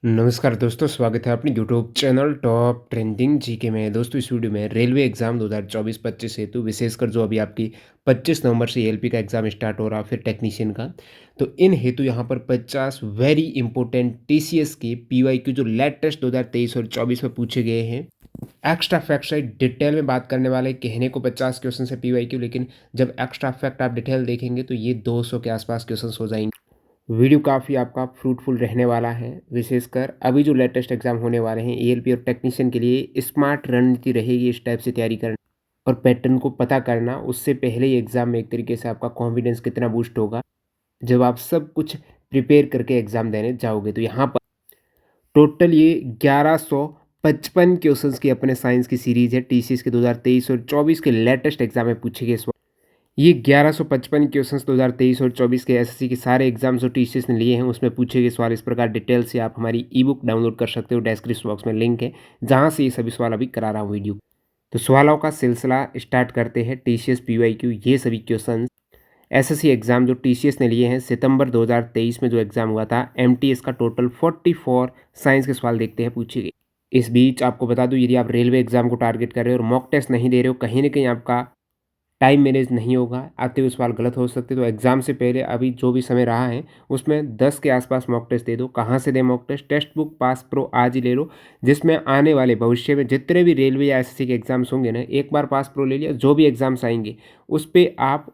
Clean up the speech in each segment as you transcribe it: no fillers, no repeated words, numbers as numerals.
नमस्कार दोस्तों, स्वागत है अपने YouTube channel top trending GK में। दोस्तों इस वीडियो में रेलवे एग्ज़ाम 2024-25 हेतु विशेषकर जो अभी आपकी 25 नवंबर से एएलपी का एग्ज़ाम स्टार्ट हो रहा, फिर टेक्नीशियन का, तो इन हेतु यहाँ पर 50 वेरी इंपॉर्टेंट टीसीएस के पीवाईक्यू जो लेटेस्ट 2023 और 24 में पूछे गए हैं। एक्स्ट्रा फैक्ट से डिटेल में बात करने वाले, कहने को 50 क्वेश्चन है पीवाईक्यू, लेकिन जब एक्स्ट्रा फैक्ट आप डिटेल देखेंगे तो ये 200 के आसपास क्वेश्चन हो जाएंगे। वीडियो काफ़ी आपका फ्रूटफुल रहने वाला है। विशेषकर अभी जो लेटेस्ट एग्जाम होने वाले हैं एएलपी और टेक्नीशियन के लिए स्मार्ट रणनीति रहेगी इस टाइप से तैयारी करना और पैटर्न को पता करना। उससे पहले ही एग्ज़ाम में एक तरीके से आपका कॉन्फिडेंस कितना बूस्ट होगा जब आप सब कुछ प्रिपेयर करके एग्ज़ाम देने जाओगे। तो यहाँ पर टोटल ये 1155 क्वेश्चंस की अपने साइंस की सीरीज़ है। टीसीएस के 2023 और 24 के लेटेस्ट एग्जाम में पूछे गए ये 1155 क्वेश्चंस 2023 और 24 के एसएससी के सारे एग्जाम्स जो टीसीएस ने लिए हैं उसमें पूछे गए सवाल इस प्रकार डिटेल से आप हमारी ई बुक डाउनलोड कर सकते हो। डिस्क्रिप्शन बॉक्स में लिंक है जहां से ये सभी सवाल अभी करा रहा हूँ वीडियो। तो सवालों का सिलसिला स्टार्ट करते हैं। टीसीएस पीवाईक्यू ये सभी क्वेश्चन एसएससी एग्जाम जो टीसीएस ने लिए हैं सितंबर 2023 में जो एग्जाम हुआ था एमटीएस का टोटल 44 साइंस के सवाल देखते हैं पूछे गए। इस बीच आपको बता दूं, यदि आप रेलवे एग्जाम को टारगेट कर रहे हो और मॉक टेस्ट नहीं दे रहे हो, कहीं ना कहीं आपका टाइम मैनेज नहीं होगा, आते हुए सवाल गलत हो सकते, तो एग्ज़ाम से पहले अभी जो भी समय रहा है उसमें 10 के आसपास मॉक टेस्ट दे दो। कहाँ से दें mock test? Text book pass pro आज ही ले लो, जिसमें आने वाले भविष्य में जितने भी रेलवे या एसएससी के एग्जाम्स होंगे ना, एक बार पास प्रो ले लिया, जो भी एग्जाम्स आएंगे उस पर आप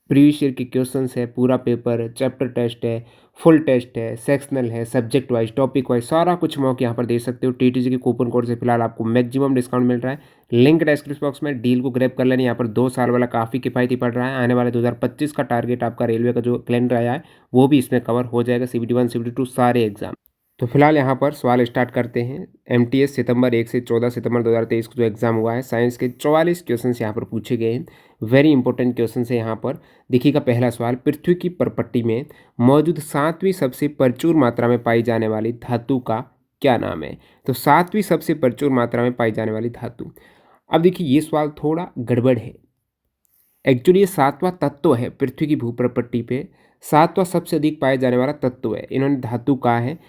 प्रीवियस ईयर के क्वेश्चंस है, पूरा पेपर, चैप्टर टेस्ट है, फुल टेस्ट है, सेक्शनल है, सब्जेक्ट वाइज, टॉपिक वाइज, सारा कुछ मौके यहाँ पर दे सकते हो। टीटीसी के कूपन कोड से फिलहाल आपको मैक्सिमम डिस्काउंट मिल रहा है। लिंक डिस्क्रिप्शन बॉक्स में, डील को ग्रैब कर लेना। यहाँ पर 2 साल वाला काफ़ी किफ़ायती पड़ रहा है। आने वाले 2025 का टारगेट आपका रेलवे का जो कैलेंडर आया है वो भी इसमें कवर हो जाएगा। CBT 1 CBT 2 सारे एग्जाम। तो फिलहाल यहाँ पर सवाल स्टार्ट करते हैं। एमटीएस सितंबर 1 से 14 सितंबर 2023 को जो एग्जाम हुआ है, साइंस के 44 क्वेश्चन यहाँ पर पूछे गए हैं। वेरी इंपॉर्टेंट क्वेश्चन है यहाँ पर। देखिएगा पहला सवाल, पृथ्वी की परपट्टी में मौजूद 7वीं सबसे प्रचुर मात्रा में पाई जाने वाली धातु का क्या नाम है? तो 7वीं सबसे प्रचुर मात्रा में पाई जाने वाली धातु। अब देखिए ये सवाल थोड़ा गड़बड़ है। एक्चुअली ये 7वां तत्व है पृथ्वी की भूप्रपट्टी पे, 7वां सबसे अधिक पाया जाने वाला तत्व है। इन्होंने धातु कहा है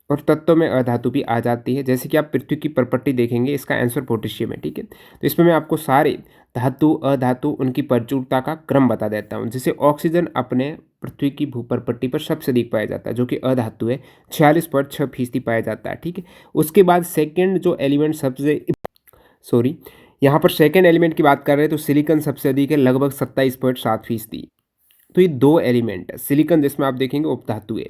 और तत्व में अधातु भी आ जाती है। जैसे कि आप पृथ्वी की प्रॉपर्टी देखेंगे, इसका आंसर पोटेशियम है, ठीक है। तो इसमें मैं आपको सारे धातु अधातु उनकी प्रचुरता का क्रम बता देता हूँ। जैसे ऑक्सीजन अपने पृथ्वी की भूप्रपट्टी पर सबसे अधिक पाया जाता है, जो कि अधातु है, 46.6% पाया जाता है, ठीक है। उसके बाद सेकेंड जो एलिमेंट सबसे सॉरी यहाँ पर सेकेंड एलिमेंट की बात कर रहे हैं तो सिलिकॉन सबसे अधिक है, लगभग 27.7%। तो ये दो एलिमेंट है। सिलिकॉन जिसमें आप देखेंगे उपधातु है।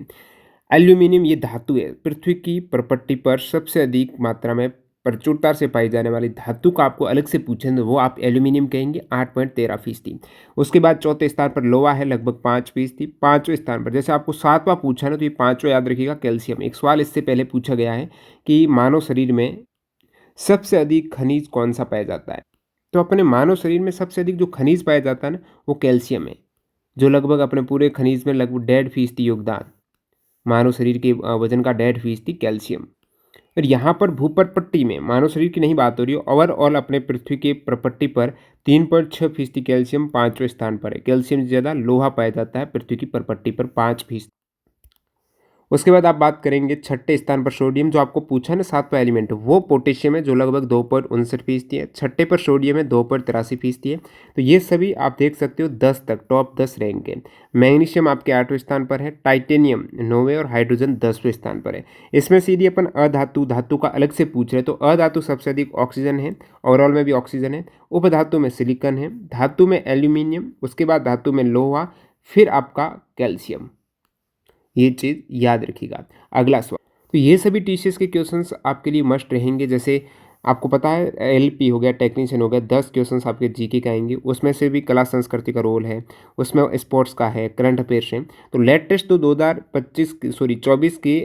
एल्यूमिनियम ये धातु है। पृथ्वी की प्रपट्टी पर सबसे अधिक मात्रा में प्रचुरता से पाई जाने वाली धातु का आपको अलग से पूछें तो वो आप एल्यूमिनियम कहेंगे, 8.13%। उसके बाद चौथे स्थान पर लोहा है, लगभग 5%। पाँचवें स्थान पर, जैसे आपको 7वां पूछा ना, तो ये 5वां याद रखिएगा, कैल्शियम। एक सवाल इससे पहले पूछा गया है कि मानव शरीर में सबसे अधिक खनिज कौन सा पाया जाता है? तो अपने मानव शरीर में सबसे अधिक जो खनिज पाया जाता है ना, वो कैल्शियम है, जो लगभग अपने पूरे खनिज में लगभग 1.5% योगदान, मानव शरीर के वजन का 1.5% कैल्शियम। और यहाँ पर भूप्रपट्टी में मानव शरीर की नहीं बात हो रही है, ओवरऑल अपने पृथ्वी के प्रपट्टी पर 3.6% कैल्शियम 5वें स्थान पर है। कैल्शियम से ज़्यादा लोहा पाया जाता है पृथ्वी की प्रपट्टी पर, 5%। उसके बाद आप बात करेंगे छठे स्थान पर सोडियम, जो आपको पूछा ना 7वां एलिमेंट, वो पोटेशियम है, जो लगभग 2.59% है। छठे पर सोडियम है, 2.83% है। तो ये सभी आप देख सकते हो 10 तक, टॉप 10 रैंक है। मैग्नीशियम आपके 8वें स्थान पर है, टाइटेनियम 9वें और हाइड्रोजन 10वें स्थान पर है। इसमें से यदि अपन अधातु धातु का अलग से पूछ रहे तो अधातु सबसे अधिक ऑक्सीजन है, ओवरऑल में भी ऑक्सीजन है। उपधातु में सिलिकॉन है, धातु में एल्यूमिनियम, उसके बाद धातु में लोहा, फिर आपका कैल्शियम। ये चीज़ याद रखिएगा। अगला सवाल, तो ये सभी टीसीएस के क्वेश्चंस आपके लिए मस्ट रहेंगे। जैसे आपको पता है एलपी हो गया, टेक्नीशियन हो गया, 10 क्वेश्चंस आपके जीके के आएंगे। उसमें से भी कला संस्कृति का रोल है, उसमें स्पोर्ट्स का है, करंट अफेयर्स है। तो लेटेस्ट तो 24 के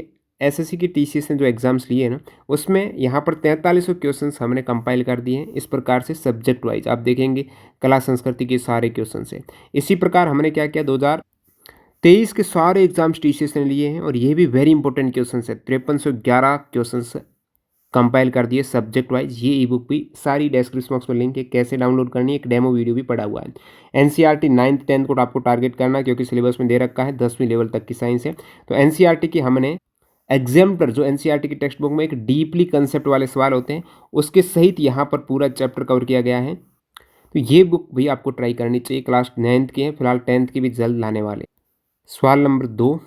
एसएससी की टीसीएस ने जो एग्जाम्स लिए हैं ना, उसमें यहाँ पर 4300 क्वेश्चंस हमने कंपाइल कर दिए हैं। इस प्रकार से सब्जेक्ट वाइज आप देखेंगे कला संस्कृति के सारे क्वेश्चन है। इसी प्रकार हमने क्या किया, 2023 के सारे एग्जाम्स टीसीएस ने लिए हैं और ये भी वेरी इंपॉर्टेंट क्वेश्चन है। 5311 क्वेश्चन कंपाइल कर दिए सब्जेक्ट वाइज। ये ई बुक भी सारी डिस्क्रिप्शन बॉक्स में लिंक है, कैसे डाउनलोड करनी है, एक डेमो वीडियो भी पड़ा हुआ है। एनसीईआरटी 9th 10th को आपको टारगेट करना है, क्योंकि सिलेबस में दे रखा है 10वीं लेवल तक की साइंस है। तो एनसीईआरटी की हमने एग्जाम्पलर जो एनसीईआरटी की टेक्स्ट बुक में एक डीपली कंसेप्ट वाले सवाल होते हैं, उसके सहित यहाँ पर पूरा चैप्टर कवर किया गया है। तो ये बुक भी आपको ट्राई करनी चाहिए। क्लास 9th की है, फिलहाल 10th की भी जल्द लाने वाले। सवाल नंबर 2,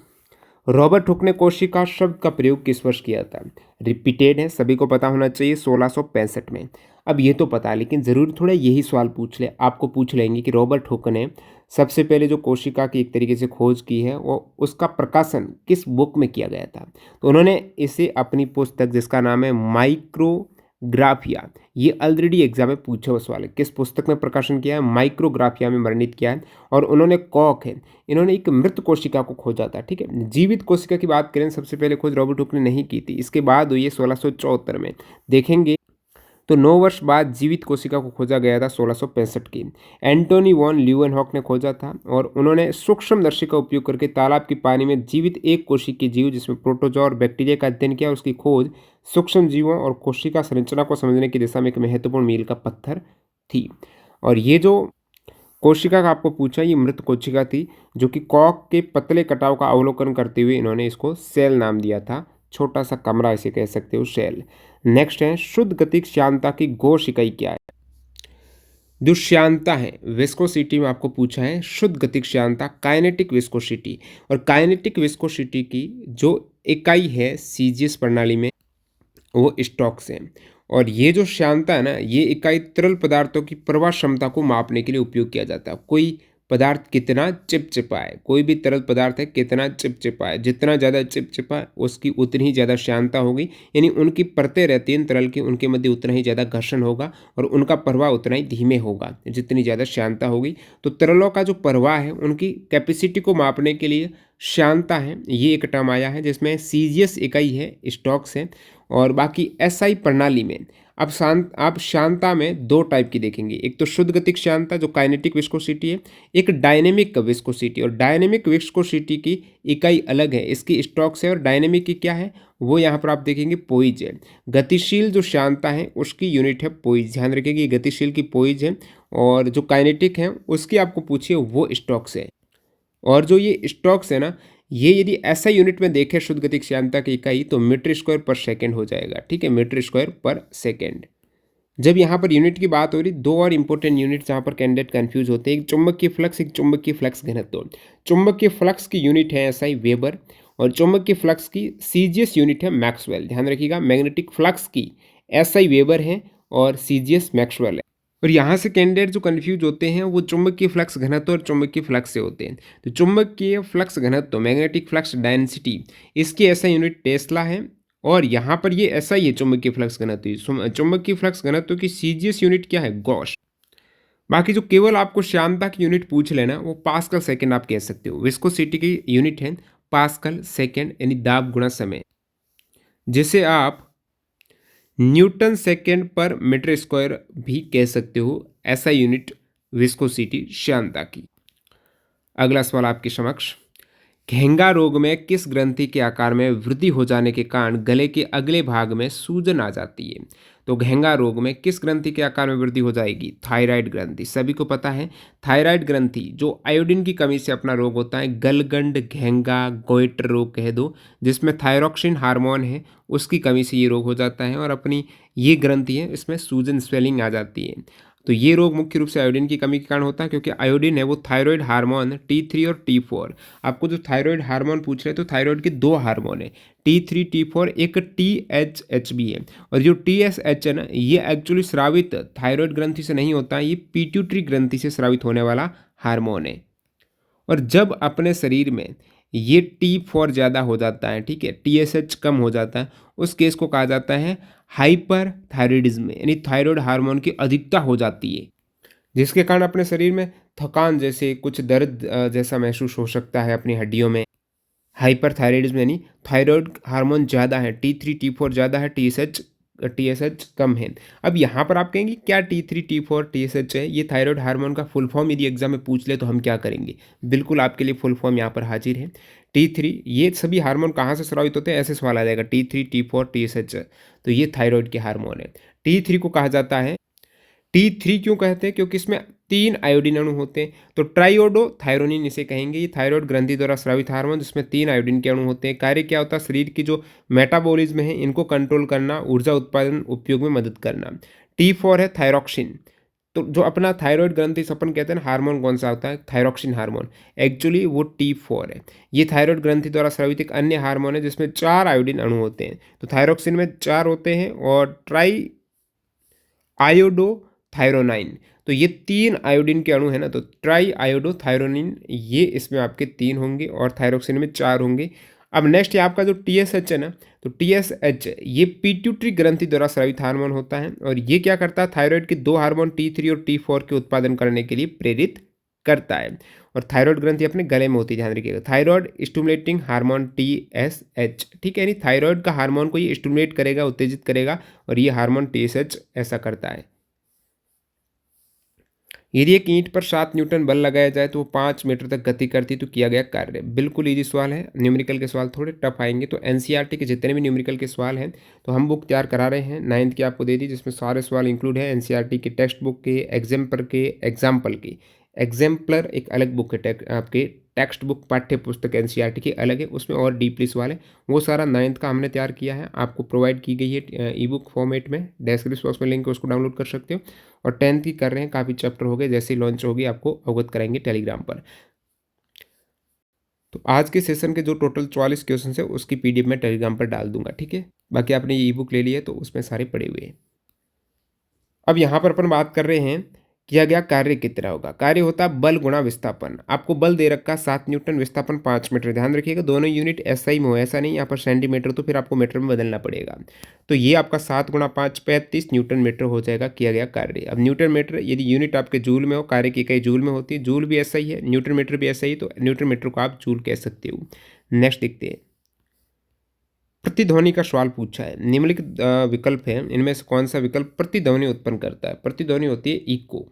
रॉबर्ट हुक ने कोशिका शब्द का प्रयोग किस वर्ष किया था? रिपीटेड है, सभी को पता होना चाहिए, 1665 में। अब ये तो पता है, लेकिन ज़रूर थोड़ा यही सवाल पूछ ले, आपको पूछ लेंगे कि रॉबर्ट हुक ने सबसे पहले जो कोशिका की एक तरीके से खोज की है, वो उसका प्रकाशन किस बुक में किया गया था? तो उन्होंने इसे अपनी पुस्तक जिसका नाम है माइक्रोग्राफिया, ये ऑलरेडी एग्जाम में पूछा हुआ सवाल है, किस पुस्तक में प्रकाशन किया है? माइक्रोग्राफिया में वर्णित किया है। और उन्होंने कॉक है, इन्होंने एक मृत कोशिका को खोजा था, ठीक है। जीवित कोशिका की बात करें, सबसे पहले खोज रॉबर्ट हुक ने नहीं की थी, इसके बाद हुई है 1674 में। देखेंगे तो 9 वर्ष बाद जीवित कोशिका को खोजा गया था 1665 की। एंटोनी वॉन ल्यूवेनहॉक ने खोजा था, और उन्होंने सूक्ष्मदर्शी का उपयोग करके तालाब के पानी में जीवित एक कोशिकीय जीव जिसमें प्रोटोजोआ और बैक्टीरिया का अध्ययन किया। उसकी खोज सूक्ष्म जीवों और कोशिका संरचना को समझने की दिशा में एक महत्वपूर्ण मील का पत्थर थी। और ये जो कोशिका का आपको पूछा, ये मृत कोशिका थी, जो कि कॉक के पतले कटाव का अवलोकन करते हुए इन्होंने इसको सेल नाम दिया था। छोटा सा कमरा इसे कह सकते हो, सेल। नेक्स्ट है, शुद्ध गतिक श्यानता की गोश इकाई क्या है? जो श्यानता है विस्कोसिटी में आपको पूछा है, शुद्ध गतिक श्यानता काइनेटिक विस्कोसिटी। और काइनेटिक विस्कोसिटी की जो इकाई है सीजीएस प्रणाली में, वो स्टॉक्स हैं। और ये जो श्यानता है ना, ये इकाई तरल पदार्थों की प्रवाह क्षमता को मापने के लिए उपयोग किया जाता है। कोई पदार्थ कितना चिपचिपा है, कोई भी तरल पदार्थ है कितना चिपचिपा है, जितना ज़्यादा चिपचिपा है उसकी उतनी ही ज़्यादा श्यानता होगी। यानी उनकी परतें रहती हैं तरल की, उनके मध्य उतना ही ज़्यादा घर्षण होगा और उनका प्रवाह उतना ही धीमे होगा जितनी ज़्यादा श्यानता होगी। तो तरलों का जो प्रवाह है उनकी कैपेसिटी को मापने के लिए श्यानता है, ये एक टर्म आया है, जिसमें सीजीएस इकाई है स्टॉक्स है। और बाकी एसआई प्रणाली में आप श्यानता में दो टाइप की देखेंगे, एक तो शुद्ध गतिक श्यानता जो काइनेटिक विस्कोसिटी है, एक डायनेमिक विस्कोसिटी। और डायनेमिक विस्कोसिटी की इकाई अलग है, इसकी स्टॉक्स है। और डायनेमिक की क्या है वो यहाँ पर आप देखेंगे पोइज है। गतिशील जो श्यानता है उसकी यूनिट है पोइज, ध्यान रखिएगा ये गतिशील की पोइज है। और जो काइनेटिक है उसकी आपको पूछिए वो स्टॉक्स है। और जो ये स्टॉक्स है ना, ये यदि ऐसा यूनिट में देखें शुद्ध गतिक श्यानता की इकाई, तो मीटर स्क्वायर पर सेकंड हो जाएगा, ठीक है, मीटर स्क्वायर पर सेकंड। जब यहाँ पर यूनिट की बात हो रही, दो और इंपॉर्टेंट यूनिट जहाँ पर कैंडिडेट कंफ्यूज होते हैं, एक चुंबकीय फ्लक्स, एक चुंबकीय फ्लक्स घनत्व। चुंबकीय फ्लक्स की यूनिट है एसआई वेबर, और चुंबकीय फ्लक्स की सीजीएस यूनिट है मैक्सवेल। ध्यान रखिएगा मैग्नेटिक फ्लक्स की एसआई वेबर है और सीजीएस मैक्सवेल है। और यहाँ से कैंडिडेट जो कंफ्यूज होते हैं वो चुंबकीय फ्लक्स घनत्व और चुंबकीय फ्लक्स से होते हैं। तो चुंबकीय फ्लक्स घनत्व मैग्नेटिक फ्लक्स डेंसिटी, इसकी ऐसा यूनिट टेस्ला है। और यहाँ पर ये ऐसा ही है चुंबकीय फ्लक्स घनत्व। चुंबकीय फ्लक्स घनत्व की सीजीएस यूनिट क्या है? गॉस। बाकी जो केवल आपको श्यानता की यूनिट पूछ लेना वो पास्कल सेकेंड आप कह सकते हो। विस्कोसिटी की यूनिट है पास्कल सेकेंड, यानी दाब गुणा समय, जिसे आप न्यूटन सेकेंड पर मीटर स्क्वायर भी कह सकते हो। ऐसा यूनिट विस्कोसिटी श्यानता की। अगला सवाल आपके समक्ष, घेंगा रोग में किस ग्रंथि के आकार में वृद्धि हो जाने के कारण गले के अगले भाग में सूजन आ जाती है? तो घेंगा रोग में किस ग्रंथि के आकार में वृद्धि हो जाएगी? थायराइड ग्रंथि। सभी को पता है थायराइड ग्रंथि जो आयोडीन की कमी से अपना रोग होता है, गलगंड, घेंगा, गोइटर रोग कह दो, जिसमें थायरोक्सिन हार्मोन है उसकी कमी से ये रोग हो जाता है। और अपनी ये ग्रंथि है, इसमें सूजन स्वेलिंग आ जाती है। तो ये रोग मुख्य रूप से आयोडीन की कमी के कारण होता है, क्योंकि आयोडीन है वो थायराइड हार्मोन T3 और T4। आपको जो थायराइड हार्मोन पूछ रहे हैं तो थायराइड के दो हार्मोन है T3 T4, एक TSH भी है। और जो TSH है ना, ये एक्चुअली स्रावित थायराइड ग्रंथि से नहीं होता है, ये पिट्यूटरी ग्रंथि से स्रावित होने वाला हार्मोन है। और जब अपने शरीर में ये T4 ज़्यादा हो जाता है, ठीक है, TSH कम हो जाता है, उस केस को कहा जाता है हाइपर थायराइडिज्म, यानी थायराइड हार्मोन की अधिकता हो जाती है, जिसके कारण अपने शरीर में थकान जैसे कुछ दर्द जैसा महसूस हो सकता है अपनी हड्डियों में। हाइपर थायराइडिज्म यानी थायराइड हार्मोन ज़्यादा है, T3 T4 ज़्यादा है, TSH TSH कम है। अब यहाँ पर आप कहेंगे क्या T3 T4 TSH है, ये थायराइड हार्मोन का फुल फॉर्म यदि एग्जाम में पूछ ले तो हम क्या करेंगे? बिल्कुल आपके लिए फुल फॉर्म यहाँ पर हाजिर है। T3 ये सभी हार्मोन कहाँ से स्रावित होते हैं, ऐसे सवाल आ जाएगा। T3 T4 TSH तो ये थायराइड के हार्मोन है। T3 को कहा जाता है, T3 क्यों कहते हैं? क्योंकि इसमें 3 आयोडीन अणु होते हैं, तो ट्राइओडोथायरोनिन इसे कहेंगे। ये थायराइड ग्रंथि द्वारा स्रावित हार्मोन जिसमें 3 आयोडीन के अणु होते हैं। कार्य क्या होता है? शरीर की जो मेटाबॉलिज्म है इनको कंट्रोल करना, ऊर्जा उत्पादन उपयोग में मदद करना। T4 है थायरोक्सिन। तो जो अपना थायराइड ग्रंथि से अपन कहते हैं ना हार्मोन कौन सा होता है? Thyroxine hormone. एक्चुअली वो T4 है। ये थायराइड ग्रंथि द्वारा स्रावित एक अन्य हार्मोन है जिसमें 4 आयोडीन अणु होते हैं। तो थायरोक्सिन में 4 होते हैं और ट्राई आयोडोथायरोनाइन, तो ये 3 आयोडीन के अणु है ना, तो ट्राई आयोडोथायरोनिन ये इसमें आपके 3 होंगे और थायरोक्सिन में 4 होंगे। अब नेक्स्ट ये आपका जो TSH है ना, तो TSH ये पिट्यूटरी ग्रंथि द्वारा स्रावित हार्मोन होता है और ये क्या करता है? थायराइड के 2 हार्मोन T3 और T4 के उत्पादन करने के लिए प्रेरित करता है। और थायराइड ग्रंथि अपने गले में होती है, ध्यान रखिएगा। थायराइड स्टिमुलेटिंग हार्मोन TSH, ठीक है, यानी थायराइड का हार्मोन को ये स्टिमुलेट करेगा, उत्तेजित करेगा और ये हार्मोन TSH ऐसा करता है। यदि एक ईंट पर 7 न्यूटन बल लगाया जाए तो वो 5 मीटर तक गति करती, तो किया गया कार्य। बिल्कुल इजी सवाल है। न्यूमेरिकल के सवाल थोड़े टफ आएंगे, तो NCERT के जितने भी न्यूमेरिकल के सवाल हैं तो हम बुक तैयार करा रहे हैं, 9th की आपको दे दी, जिसमें सारे सवाल इंक्लूड है। NCERT के टेक्स्ट बुक के, एग्जाम्पल के, एग्जाम्पलर एक अलग बुक है, आपके टेक्स्ट बुक पाठ्य पुस्तक NCERT की अलग है, उसमें और डीपली सवाल है। वो सारा 9th का हमने तैयार किया है, आपको प्रोवाइड की गई है ई बुक फॉर्मेट में। डिस्क्रिप्शन बॉक्स में लिंक है, उसको डाउनलोड कर सकते हो। और 10th की कर रहे हैं, काफ़ी चैप्टर हो गए, जैसे ही लॉन्च होगी आपको अवगत कराएंगे टेलीग्राम पर। तो आज के सेशन के जो टोटल 44 क्वेश्चन है उसकी PDF मैं टेलीग्राम पर डाल दूंगा, ठीक है। बाकी आपने ये ई बुक ले ली है तो उसमें सारे पड़े हुए हैं। अब यहाँ पर अपन बात कर रहे हैं किया गया कार्य कितना होगा। कार्य होता है बल गुणा विस्थापन। आपको बल दे रखा 7 न्यूटन, विस्थापन 5 मीटर। ध्यान रखिएगा दोनों यूनिट SI में हो, ऐसा नहीं यहाँ पर सेंटीमीटर, तो फिर आपको मीटर में बदलना पड़ेगा। तो ये आपका 7 गुणा 5 35 न्यूटन मीटर हो जाएगा किया गया कार्य। अब न्यूटन मीटर यदि यूनिट आपके जूल में हो, कार्य की इकाई जूल में होती है, जूल भी SI है, न्यूटन मीटर भी SI है, तो न्यूटन मीटर को आप जूल कह सकते हो। नेक्स्ट देखते हैं, प्रतिध्वनि का सवाल पूछा है। निम्नलिखित विकल्प है, इनमें से कौन सा विकल्प प्रतिध्वनि उत्पन्न करता है? प्रतिध्वनि होती है इको,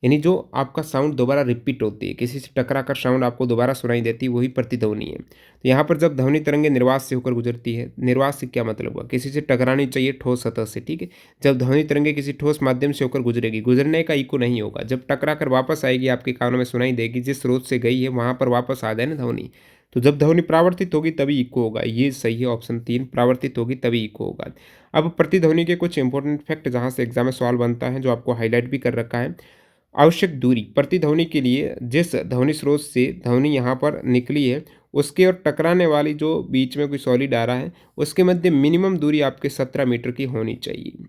यानी जो आपका साउंड दोबारा रिपीट होती है, किसी से टकरा कर साउंड आपको दोबारा सुनाई देती है, वही प्रतिध्वनि है। तो यहाँ पर जब ध्वनि तरंगे निर्वात से होकर गुजरती है, निर्वात से क्या मतलब हुआ? किसी से टकरानी चाहिए ठोस सतह से, ठीक है। जब ध्वनि तरंगे किसी ठोस माध्यम से होकर गुजरेगी, गुजरने का इको नहीं होगा, जब टकरा कर वापस आएगी आपके कानों में सुनाई देगी, जिस स्रोत से गई है वहाँ पर वापस आ जाए ना ध्वनि, तो जब ध्वनि प्रावर्तित होगी तभी इको होगा। ये सही है, ऑप्शन 3, प्रावर्तित होगी तभी इको होगा। अब प्रतिध्वनि के कुछ इंपॉर्टेंट फैक्ट जहाँ से एग्जाम में सवाल बनता है, जो आपको हाईलाइट भी कर रखा है। आवश्यक दूरी प्रतिध्वनि के लिए, जिस ध्वनि स्रोत से ध्वनि यहाँ पर निकली है उसके और टकराने वाली जो बीच में कोई सॉलिड आ रहा है उसके मध्य मिनिमम दूरी आपके 17 मीटर की होनी चाहिए।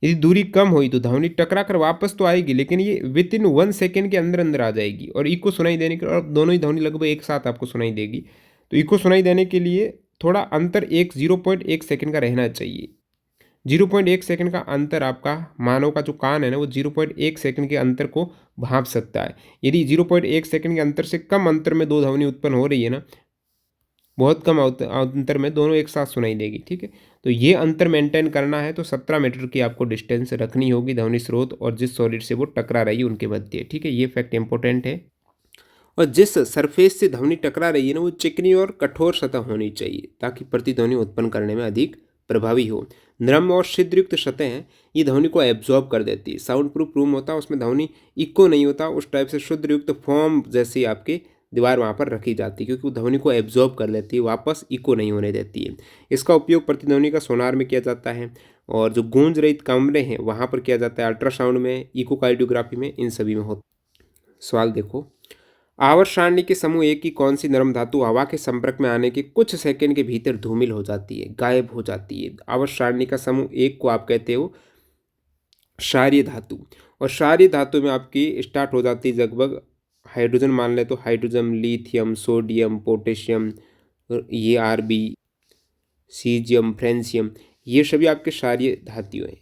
यदि दूरी कम हुई तो ध्वनि टकरा कर वापस तो आएगी, लेकिन ये विद इन 1 सेकेंड के अंदर अंदर आ जाएगी और इको सुनाई देने के, और दोनों ही ध्वनि लगभग एक साथ आपको सुनाई देगी। तो इको सुनाई देने के लिए थोड़ा अंतर 0.1 सेकेंड का रहना चाहिए। 0.1 सेकंड का अंतर आपका मानव का जो कान है ना, वो 0.1 सेकंड के अंतर को भांप सकता है। यदि 0.1 सेकंड के अंतर से कम अंतर में दो ध्वनि उत्पन्न हो रही है ना, बहुत कम अंतर में दोनों एक साथ सुनाई देगी, ठीक है। तो ये अंतर मेंटेन करना है तो 17 मीटर की आपको डिस्टेंस रखनी होगी ध्वनि स्रोत और जिस सॉलिड से वो टकरा रही है उनके मध्य, ठीक है। ये फैक्ट इंपॉर्टेंट है। और जिस सरफेस से ध्वनि टकरा रही है ना, वो चिकनी और कठोर सतह होनी चाहिए ताकि प्रतिध्वनि उत्पन्न करने में अधिक प्रभावी हो। नरम और छिद्रयुक्त सतह ये ध्वनि को एब्जॉर्ब कर देती है। साउंड प्रूफ रूम होता है, उसमें ध्वनि इको नहीं होता, उस टाइप से शुद्धयुक्त फॉर्म जैसी आपकी दीवार वहाँ पर रखी जाती है, क्योंकि वो ध्वनि को एब्जॉर्ब कर लेती है, वापस इको नहीं होने देती है। इसका उपयोग प्रतिध्वनि का सोनार में किया जाता है और जो गूंज रहित कमरे हैं वहाँ पर किया जाता है, अल्ट्रासाउंड में, इकोकार्डियोग्राफी में, इन सभी में होता। सवाल देखो, आवर्त सारणी के समूह एक की कौन सी नरम धातु हवा के संपर्क में आने के कुछ सेकंड के भीतर धूमिल हो जाती है, गायब हो जाती है? आवर्त सारणी का समूह एक को आप कहते हो क्षारीय धातु, और क्षारीय धातु में आपकी स्टार्ट हो जाती है लगभग, हाइड्रोजन मान ले तो हाइड्रोजन, लिथियम, सोडियम, पोटेशियम, ये Rb, सीजियम, फ्रेंसियम, ये सभी आपके क्षारीय धातु हैं।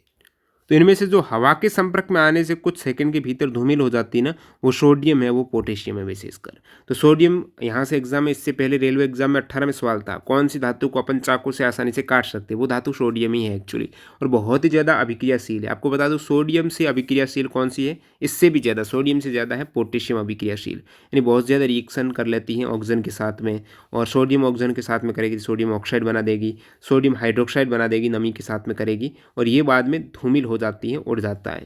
तो इनमें से जो हवा के संपर्क में आने से कुछ सेकंड के भीतर धूमिल हो जाती है ना, वो सोडियम है, वो पोटेशियम है विशेषकर। तो सोडियम यहाँ से एग्जाम में, इससे पहले रेलवे एग्जाम में 18 में सवाल था, कौन सी धातु को अपन चाकू से आसानी से काट सकते हैं, वो धातु सोडियम ही है एक्चुअली, और बहुत ही ज़्यादा अभिक्रियाशील है। आपको बता दूं सोडियम से अभिक्रियाशील कौन सी है, इससे भी ज़्यादा, सोडियम से ज़्यादा है पोटेशियम अभिक्रियाशील, यानी बहुत ज़्यादा रिएक्शन कर लेती हैं ऑक्सीजन के साथ में, और सोडियम ऑक्सीजन के साथ में करेगी तो सोडियम ऑक्साइड बना देगी, सोडियम हाइड्रोक्साइड बना देगी, नमी के साथ में करेगी, और ये बाद में धूमिल हो जाती है, उड़ जाता है।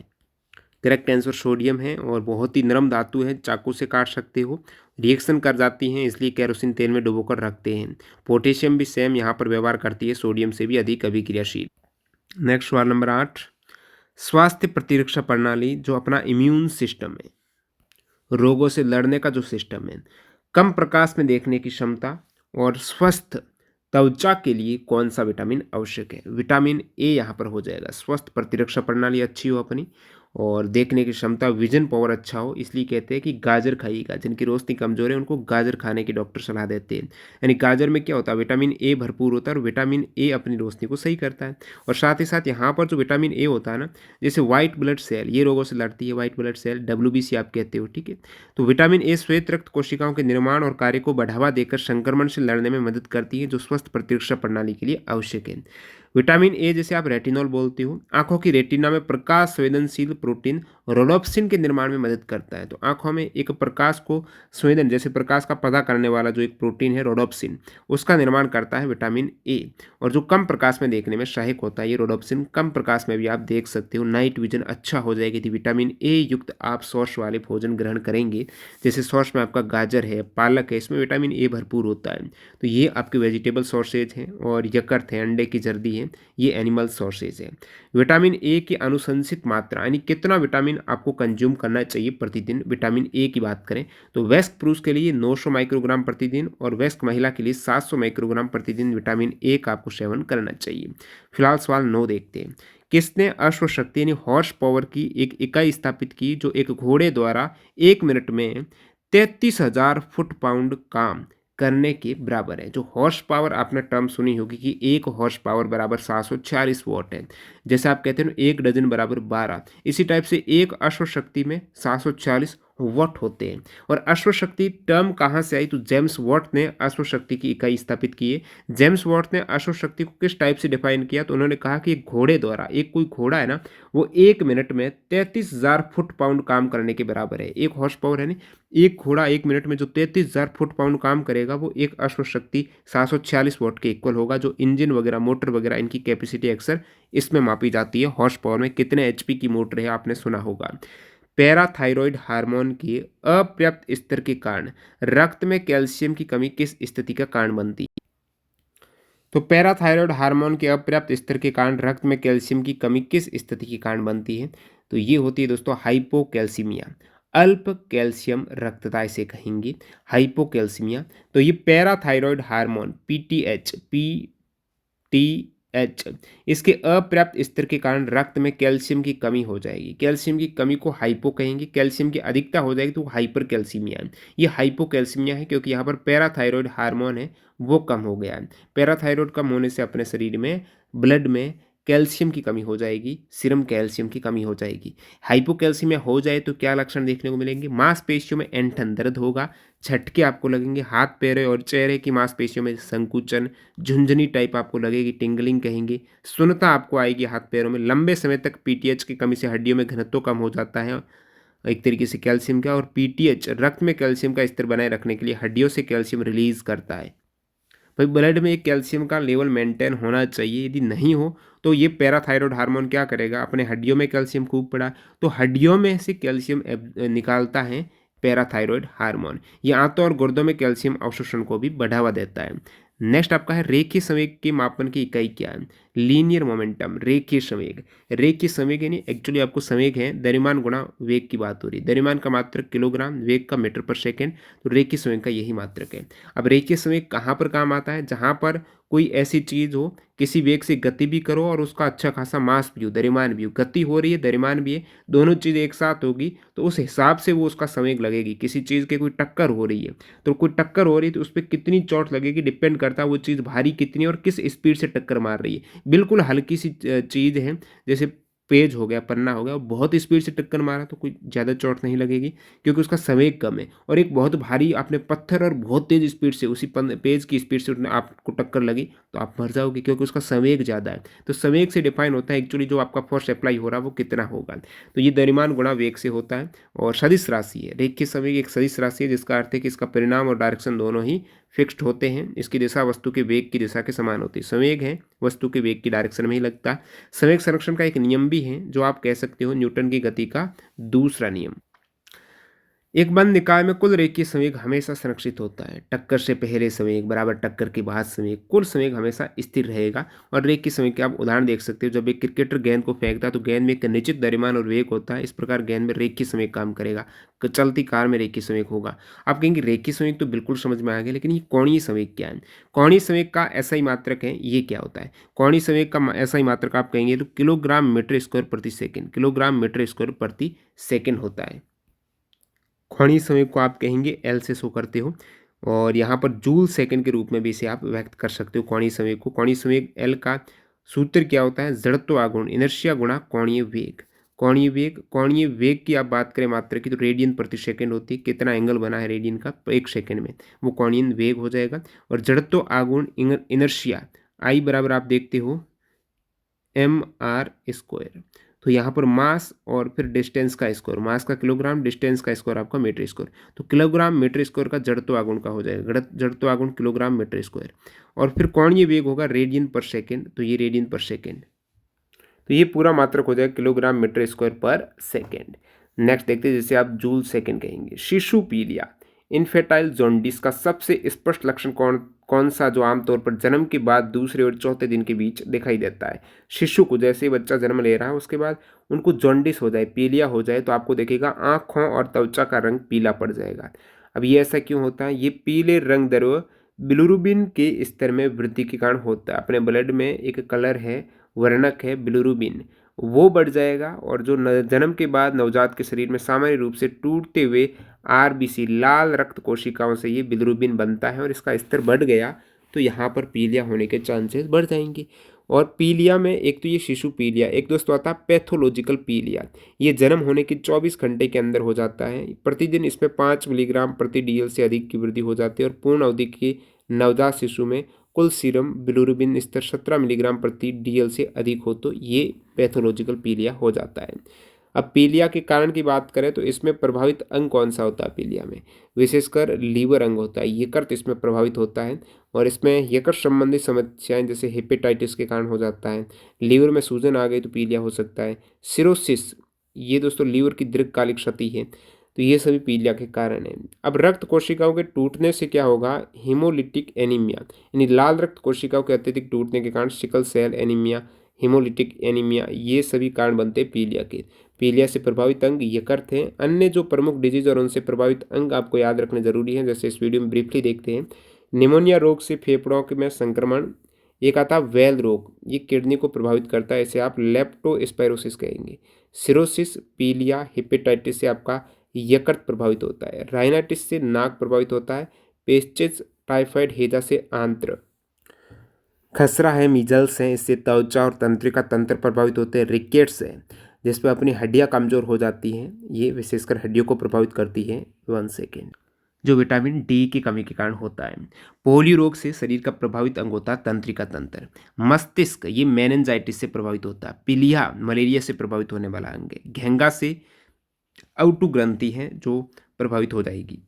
करेक्ट आंसर सोडियम है, और बहुत ही नरम धातु है, चाकू से काट सकते हो, रिएक्शन कर जाती हैं, इसलिए केरोसिन तेल में डुबोकर रखते हैं। पोटेशियम भी सेम यहाँ पर व्यवहार करती है, सोडियम से भी अधिक अभिक्रियाशील। नेक्स्ट सवाल नंबर 8, स्वास्थ्य प्रतिरक्षा प्रणाली जो अपना इम्यून सिस्टम है, रोगों से लड़ने का जो सिस्टम है, कम प्रकाश में देखने की क्षमता और स्वस्थ त्वचा के लिए कौन सा विटामिन आवश्यक है? विटामिन ए यहाँ पर हो जाएगा। स्वस्थ प्रतिरक्षा प्रणाली अच्छी हो अपनी, और देखने की क्षमता, विजन पावर अच्छा हो, इसलिए कहते हैं कि गाजर खाइएगा। जिनकी रोशनी कमजोर है उनको गाजर खाने की डॉक्टर सलाह देते हैं। यानी गाजर में क्या होता है, विटामिन ए भरपूर होता है, और विटामिन ए अपनी रोशनी को सही करता है। और साथ ही साथ यहाँ पर जो विटामिन ए होता है ना, जैसे व्हाइट ब्लड सेल, ये रोगों से लड़ती है, व्हाइट ब्लड सेल, WBC आप कहते हो, ठीक है। तो विटामिन ए श्वेत रक्त कोशिकाओं के निर्माण और कार्य को बढ़ावा देकर संक्रमण से लड़ने में मदद करती है, जो स्वस्थ प्रतिरक्षा प्रणाली के लिए आवश्यक है। विटामिन ए, जैसे आप रेटिनॉल बोलते हो, आंखों की रेटिना में प्रकाश संवेदनशील प्रोटीन रोडोप्सिन के निर्माण में मदद करता है। तो आंखों में एक प्रकाश को संवेदन, जैसे प्रकाश का पता करने वाला जो एक प्रोटीन है रोडोप्सिन, उसका निर्माण करता है विटामिन ए। और जो कम प्रकाश में देखने में सहायक होता है ये रोडोप्सिन, कम प्रकाश में भी आप देख सकते हो, नाइट विजन अच्छा हो जाएगी। यदि विटामिन ए युक्त आप सॉस वाले भोजन ग्रहण करेंगे, जैसे सॉस में आपका गाजर है, पालक है, इसमें विटामिन ए भरपूर होता है। तो ये आपके वेजिटेबल सॉसेज हैं, और यकृत है, अंडे की जर्दी है, ये एनिमल सोर्सेज है। विटामिन ए की अनुशंसित मात्रा, यानी कितना विटामिन आपको कंज्यूम करना चाहिए प्रतिदिन, विटामिन ए की बात करें तो वयस्क पुरुष के लिए 900 माइक्रोग्राम प्रतिदिन, और वयस्क महिला के लिए 700 माइक्रोग्राम प्रतिदिन विटामिन ए का आपको सेवन करना चाहिए। फिलहाल सवाल 9 देखते हैं। किसने अश्वशक्ति यानी हॉर्स पावर की एक इकाई स्थापित की, जो एक घोड़े द्वारा 1 मिनट में 33,000 फुट पाउंड काम करने के बराबर है? जो हॉर्स पावर आपने टर्म सुनी होगी कि 1 हॉर्स पावर बराबर 740 वॉट है। जैसे आप कहते हैं ना 1 डजन बराबर 12, इसी टाइप से एक अश्वशक्ति में 740 वॉट होते हैं। और अश्वशक्ति टर्म कहाँ से आई? तो जेम्स वॉट ने अश्वशक्ति की इकाई स्थापित की है। जेम्स वॉट ने अश्वशक्ति को किस टाइप से डिफाइन किया? तो उन्होंने कहा कि एक घोड़े द्वारा, एक कोई घोड़ा है ना, वो 1 मिनट में 33,000 फुट पाउंड काम करने के बराबर है। 1 हॉर्स पावर है, एक घोड़ा 1 मिनट में जो 33,000 फुट पाउंड काम करेगा, वो एक अश्वशक्ति 740 वॉट के इक्वल होगा। जो इंजन वगैरह, मोटर वगैरह, इनकी कैपेसिटी अक्सर इसमें मापी जाती है, हॉर्स पावर में। कितने HP की मोटर है आपने सुना होगा। पैराथायरॉयड हार्मोन के अपर्याप्त स्तर के कारण रक्त में कैल्शियम की कमी किस स्थिति का कारण बनती है? तो पैराथायरॉयड हार्मोन के अपर्याप्त स्तर के कारण रक्त में कैल्शियम की कमी किस स्थिति के कारण बनती है? तो ये होती है दोस्तों हाइपोकैल्सीमिया, अल्प कैल्शियम रक्तता इसे कहेंगे, हाइपोकैल्सीमिया। तो ये पैराथायरॉयड हार्मोन PTH इसके अपर्याप्त स्तर के कारण रक्त में कैल्शियम की कमी हो जाएगी। कैल्शियम की कमी को हाइपो कहेंगे, कैल्शियम की अधिकता हो जाएगी तो हाइपर कैल्सीमिया है। ये हाइपोकैल्सीमिया है क्योंकि यहाँ पर पैराथायरॉयड हार्मोन है वो कम हो गया है। पैराथायरॉयड कम होने से अपने शरीर में, ब्लड में कैल्शियम की कमी हो जाएगी, सीरम कैल्शियम की कमी हो जाएगी। हाइपोकैल्सीमिया हो जाए तो क्या लक्षण देखने को मिलेंगे? मांसपेशियों में ऐंठन, दर्द होगा, झटके आपको लगेंगे, हाथ पैर और चेहरे की मांसपेशियों में संकुचन, झुंझुनी टाइप आपको लगेगी, टिंगलिंग कहेंगे, सुन्नता आपको आएगी हाथ पैरों में। लंबे समय तक PTH की कमी से हड्डियों में घनत्व कम हो जाता है एक तरीके से कैल्शियम का, और PTH रक्त में कैल्शियम का स्तर बनाए रखने के लिए हड्डियों से कैल्शियम रिलीज करता है। भाई ब्लड में एक कैल्शियम का लेवल मेंटेन होना चाहिए, यदि नहीं हो तो ये पैराथायरॉयड हार्मोन क्या करेगा? अपने हड्डियों में कैल्शियम खूब पड़ा, तो हड्डियों में से कैल्शियम निकालता है पैराथायरॉयड हार्मोन। ये आंतों और गुर्दों में कैल्शियम अवशोषण को भी बढ़ावा देता है। नेक्स्ट आपका है रेखीय संवेग के मापन की इकाई क्या है? लीनियर मोमेंटम, रेखीय संवेग। रेखीय संवेग यानी एक्चुअली आपको संवेग है द्रव्यमान गुणा वेग की बात हो रही है। द्रव्यमान का मात्रक किलोग्राम, वेग का मीटर पर सेकेंड, तो रेखीय संवेग का यही मात्रक है। अब रेखीय संवेग कहाँ पर काम आता है? जहाँ पर कोई ऐसी चीज़ हो, किसी वेग से गति भी करो और उसका अच्छा खासा मास भी हो, द्रव्यमान भी हो, गति हो रही है, द्रव्यमान भी है, दोनों चीज़ एक साथ होगी तो उस हिसाब से वो उसका संवेग लगेगी। किसी चीज़ के कोई टक्कर हो रही है, तो कोई टक्कर हो रही है तो उस पर कितनी चोट लगेगी डिपेंड करता है वो चीज़ भारी कितनी और किस स्पीड से टक्कर मार रही है। बिल्कुल हल्की सी चीज़ है, जैसे पेज हो गया, पन्ना हो गया, और बहुत स्पीड से टक्कर मारा तो कोई ज़्यादा चोट नहीं लगेगी, क्योंकि उसका संवेग कम है। और एक बहुत भारी आपने पत्थर और बहुत तेज़ स्पीड से उसी पेज की स्पीड से आपको टक्कर लगी तो आप मर जाओगे, क्योंकि उसका संवेग ज़्यादा है। तो संवेग से डिफाइन होता है एक्चुअली जो आपका फोर्स अप्लाई हो रहा है वो कितना होगा। तो ये द्रव्यमान गुणा वेग से होता है, और सदिश राशि है। रेखीय संवेग एक सदिश राशि है, जिसका अर्थ है कि इसका परिणाम और डायरेक्शन दोनों ही फिक्स्ड होते हैं। इसकी दिशा वस्तु के वेग की दिशा के समान होती है। संवेग है वस्तु के वेग की डायरेक्शन में ही लगता। संवेग संरक्षण का एक नियम भी है, जो आप कह सकते हो न्यूटन की गति का दूसरा नियम। एक बंद निकाय में कुल रेखीय संवेग हमेशा संरक्षित होता है। टक्कर से पहले संवेग बराबर टक्कर के बाद संवेग, कुल संवेग हमेशा स्थिर रहेगा। और रेखीय संवेग के आप उदाहरण देख सकते हो, जब एक क्रिकेटर गेंद को फेंकता है तो गेंद में एक निश्चित द्रव्यमान और वेग होता है। इस प्रकार गेंद में रेखीय संवेग काम करेगा। चलती कार में रेखीय संवेग होगा। आप कहेंगे रेखीय संवेग तो बिल्कुल समझ में आ गया, लेकिन ये कोणीय संवेग क्या है? कोणीय संवेग का ऐसा ही मात्रक है, ये क्या होता है? कोणीय संवेग का ऐसा ही मात्रक आप कहेंगे तो किलोग्राम मीटर स्क्वायर प्रति सेकेंड, किलोग्राम मीटर स्क्वायर प्रति सेकेंड होता है। कोणीय संवेग को आप कहेंगे एल से शो करते हो, और यहाँ पर जूल सेकंड के रूप में भी इसे आप व्यक्त कर सकते हो कोणीय संवेग को। कोणीय संवेग एल का सूत्र क्या होता है? जड़त्व आघूर्ण इनर्शिया गुणा कोणीय वेग। कोणीय वेग की आप बात करें मात्रा की तो रेडियन प्रति सेकंड होती है। कितना एंगल बना है रेडियन का एक सेकंड में, वो कोणीय वेग हो जाएगा। और जड़त्व आघूर्ण इनर्शिया आई बराबर आप देखते हो mr²। तो यहाँ पर मास और फिर डिस्टेंस का स्क्वायर, मास का किलोग्राम, डिस्टेंस का स्क्वायर आपका मीटर स्क्वायर। तो किलोग्राम मीटर स्क्वायर का जड़त्व आघूर्ण का हो जाएगा, जड़त्व आघूर्ण किलोग्राम मीटर स्क्वायर। और फिर कोणीय वेग होगा रेडियन पर सेकेंड, तो ये रेडियन पर सेकेंड। तो ये पूरा मात्रक हो जाएगा किलोग्राम मीटर स्क्वायर पर सेकेंड। नेक्स्ट देखते हैं, जैसे आप जूल सेकेंड कहेंगे। शिशु पीलिया इनफेटाइल जॉन्डिस का सबसे स्पष्ट लक्षण कौन सा, जो आमतौर पर जन्म के बाद दूसरे और चौथे दिन के बीच दिखाई देता है? शिशु को जैसे बच्चा जन्म ले रहा है उसके बाद उनको जॉन्डिस हो जाए, पीलिया हो जाए, तो आपको देखेगा आँखों और त्वचा का रंग पीला पड़ जाएगा। अब ये ऐसा क्यों होता है? ये पीले रंग द्रव्य बिलिरुबिन के स्तर में वृद्धि के कारण होता है। अपने ब्लड में एक कलर है, वर्णक है बिलिरुबिन, वो बढ़ जाएगा। और जो जन्म के बाद नवजात के शरीर में सामान्य रूप से टूटते हुए आरबीसी लाल रक्त कोशिकाओं से ये बिलिरुबिन बनता है, और इसका स्तर बढ़ गया तो यहाँ पर पीलिया होने के चांसेस बढ़ जाएंगे। और पीलिया में एक तो ये शिशु पीलिया, एक दोस्तों आता है पैथोलॉजिकल पीलिया। ये जन्म होने के 24 घंटे के अंदर हो जाता है। प्रतिदिन इसमें 5 मिलीग्राम प्रति डीएल से अधिक की वृद्धि हो जाती है। और पूर्ण अवधि के नवजात शिशु में कुल सीरम बिलिरुबिन स्तर 17 मिलीग्राम प्रति डीएल से अधिक हो तो ये पैथोलॉजिकल पीलिया हो जाता है। अब पीलिया के कारण की बात करें तो इसमें प्रभावित अंग कौन सा होता है? पीलिया में विशेषकर लीवर अंग होता है, यकृत इसमें प्रभावित होता है। और इसमें यकृत संबंधी समस्याएं जैसे हेपेटाइटिस के कारण हो जाता है। लीवर में सूजन आ गई तो पीलिया हो सकता है। सिरोसिस, ये दोस्तों लीवर की दीर्घकालिक क्षति है, तो ये सभी पीलिया के कारण है। अब रक्त कोशिकाओं के टूटने से क्या होगा? हीमोलिटिक एनीमिया, यानी लाल रक्त कोशिकाओं के अत्यधिक टूटने के कारण sickle cell anaemia, haemolytic anaemia, ये सभी कारण बनते हैं पीलिया के। पीलिया से प्रभावित अंग यकृत हैं। अन्य जो प्रमुख डिजीज और उनसे प्रभावित अंग आपको याद रखने जरूरी है, जैसे इस वीडियो में ब्रीफली देखते हैं। निमोनिया रोग से फेफड़ों में संक्रमण, एक आता है वेल रोग, ये किडनी को प्रभावित करता है, इसे आप लेप्टोस्पायरोसिस कहेंगे। सिरोसिस, पीलिया, हेपेटाइटिस से आपका यकृत प्रभावित होता है। राइनाइटिस से नाक प्रभावित होता है। पेस्टिस, टाइफाइड, हैजा से आंत्र। खसरा है, मीजल्स है, इससे त्वचा और तंत्रिका तंत्र प्रभावित होते हैं। रिकेट्स है, जिसपे अपनी हड्डियां कमजोर हो जाती हैं, ये विशेषकर हड्डियों को प्रभावित करती है। 1 सेकेंड, जो विटामिन डी की कमी के कारण होता है। पोलियो रोग से शरीर का प्रभावित अंग होता है तंत्रिका तंत्र। मस्तिष्क, ये मेनिंजाइटिस से प्रभावित होता है। पीलिया, मलेरिया से प्रभावित होने वाला अंग है। घेंगा से आउटू ग्रंथि है जो प्रभावित हो जाएगी।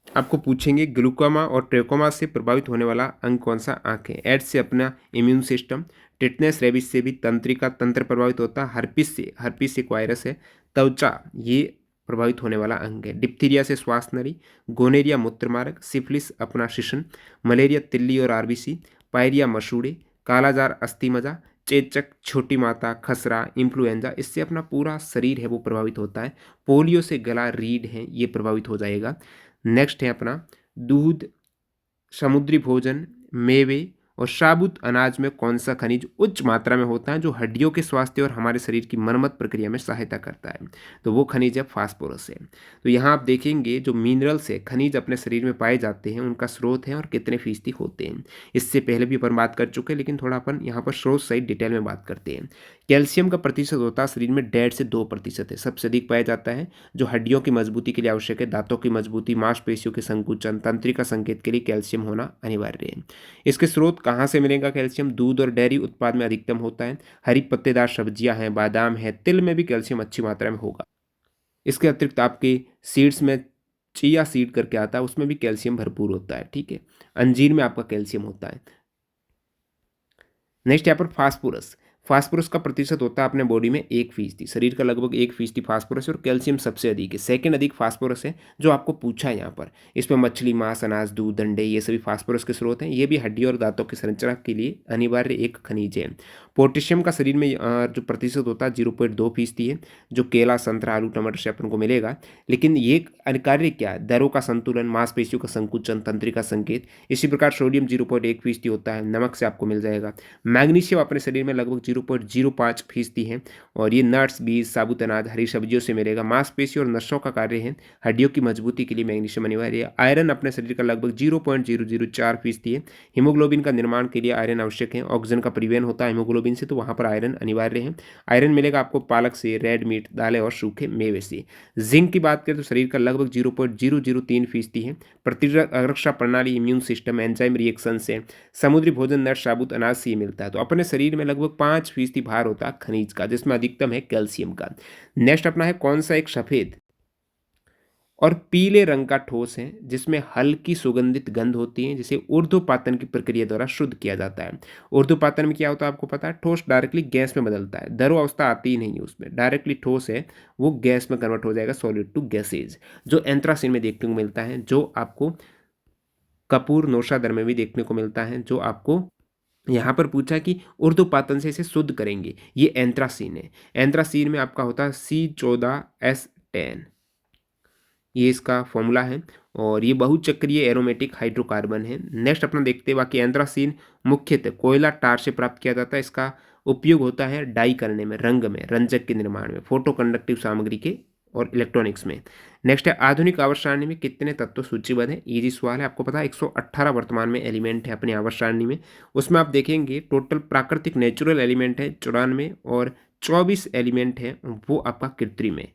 आपको पूछेंगे ग्लूकोमा और ट्रेकोमा से प्रभावित होने वाला अंग कौन सा? आंखें। एड्स से अपना इम्यून सिस्टम। टिटनेस, रेबिस से भी तंत्रिका तंत्र प्रभावित होता है। हर्पिस एक वायरस है। त्वचा, ये प्रभावित होने वाला अंग है। डिप्थीरिया से श्वास नली। गोनेरिया मूत्रमार्ग। सिफिलिस अपना शिशन। मलेरिया तिल्ली और आरबीसी। पायरिया मसूड़े। कालाजार अस्थिमज्जा। चेचक, छोटी माता, खसरा, इन्फ्लुएंजा, इससे अपना पूरा शरीर है वो प्रभावित होता है। पोलियो से गला, रीढ़ है ये प्रभावित हो जाएगा। नेक्स्ट है अपना दूध, समुद्री भोजन, मेवे और साबुत अनाज में कौन सा खनिज उच्च मात्रा में होता है जो हड्डियों के स्वास्थ्य और हमारे शरीर की मरम्मत प्रक्रिया में सहायता करता है? तो वो खनिज है फास्फोरस है। तो यहाँ आप देखेंगे जो मिनरल्स है, खनिज अपने शरीर में पाए जाते हैं, उनका स्रोत है और कितने फीसदी होते हैं। इससे पहले भी अपन बात कर चुके हैं, लेकिन थोड़ा अपन यहाँ पर स्रोत सहित डिटेल में बात करते हैं। कैल्शियम का प्रतिशत होता है शरीर में 1.5 से 2% है, सबसे अधिक पाया जाता है, जो हड्डियों की मजबूती के लिए आवश्यक है। दांतों की मजबूती, मांसपेशियों के संकुचन, तंत्रिका संकेत के लिए कैल्शियम होना अनिवार्य है। इसके स्रोत कहाँ से मिलेगा कैल्शियम? दूध और डेयरी उत्पाद में अधिकतम होता है। हरी पत्तेदार सब्जियां हैं, बादाम है, तिल में भी कैल्शियम अच्छी मात्रा में होगा। इसके अतिरिक्त आपके सीड्स में चिया सीड करके आता है, उसमें भी कैल्शियम भरपूर होता है। ठीक है, अंजीर में आपका कैल्शियम होता है। नेक्स्ट यहाँ पर फास्फोरस। फास्फोरस का प्रतिशत होता है अपने बॉडी में 1%। शरीर का लगभग 1% फास्फोरस है और कैल्शियम सबसे अधिक है। सेकंड अधिक फास्फोरस है जो आपको पूछा है यहाँ पर। इसमें मछली, मांस, अनाज, दूध, अंडे ये सभी फास्फोरस के स्रोत हैं। ये भी हड्डी और दांतों की संरचना के लिए अनिवार्य एक खनिज है। पोटेशियम का शरीर में जो प्रतिशत होता है 0.2% है, जो केला, संतरा, आलू, टमाटर से अपन को मिलेगा। लेकिन ये कार्य क्या है? दरों का संतुलन, मांसपेशियों का संकुचन, तंत्रिका संकेत। इसी प्रकार सोडियम 0.1% होता है, नमक से आपको मिल जाएगा। मैग्नीशियम अपने शरीर में लगभग 0.05% है और ये नट्स, बीज, साबुत अनाज, हरी सब्जियों से मिलेगा। मांसपेशी और नसों का कार्य है, हड्डियों की मजबूती के लिए मैग्नीशियम अनिवार्य है। आयरन अपने शरीर का लगभग 0.004% है। हीमोग्लोबिन का निर्माण के लिए आयरन आवश्यक है। ऑक्सीजन का परिवहन होता है हीमोग्लोबिन से, तो वहाँ पर आयरन अनिवार्य है। आयरन मिलेगा आपको पालक से, रेड मीट, दालें और सूखे मेवे से। जिंक की बात करें तो शरीर का लगभग 0.003% है। प्रतिरक्षा प्रणाली, इम्यून सिस्टम, एंजाइम रिएक्शन से, समुद्री भोजन, नट, साबुत अनाज से ये मिलता है। तो अपने शरीर में लगभग 5% भार होता है खनिज का, जिसमें अधिकतम है कैल्शियम का। नेक्स्ट अपना है कौन सा एक सफेद और पीले रंग का ठोस है जिसमें हल्की सुगंधित गंध होती है, जिसे ऊर्ध्वपातन की प्रक्रिया द्वारा शुद्ध किया जाता है। ऊर्ध्वपातन में क्या होता है आपको पता है? ठोस डायरेक्टली गैस में बदलता है। द्रव अवस्था आती ही नहीं है उसमें, डायरेक्टली ठोस है वो गैस में कन्वर्ट हो जाएगा, सॉलिड टू गैसेज, जो एंथ्रासिन में देखने को मिलता है, जो आपको कपूर नौशादर में भी देखने को मिलता है, जो आपको यहाँ पर पूछा कि ऊर्ध्वपातन से इसे शुद्ध करेंगे। ये एंथ्रासीन है। एंथ्रासीन में आपका होता है C14S10, ये इसका फॉर्मूला है और ये बहुचक्रीय एरोमेटिक हाइड्रोकार्बन है। नेक्स्ट अपना देखते हैं बाकी एंथ्रासीन मुख्यतः कोयला, टार से प्राप्त किया जाता है। इसका उपयोग होता है डाई करने में, रंग में, रंजक के निर्माण में, फोटो कंडक्टिव सामग्री के और इलेक्ट्रॉनिक्स में। नेक्स्ट है आधुनिक आवर्त सारणी में कितने तत्व सूचीबद्ध है? इजी सवाल है, आपको पता है 118 वर्तमान में एलिमेंट है अपनी आवर्त सारणी में। उसमें आप देखेंगे टोटल प्राकृतिक नेचुरल एलिमेंट है 94 और 24 एलिमेंट है वो आपका कृत्रिम है,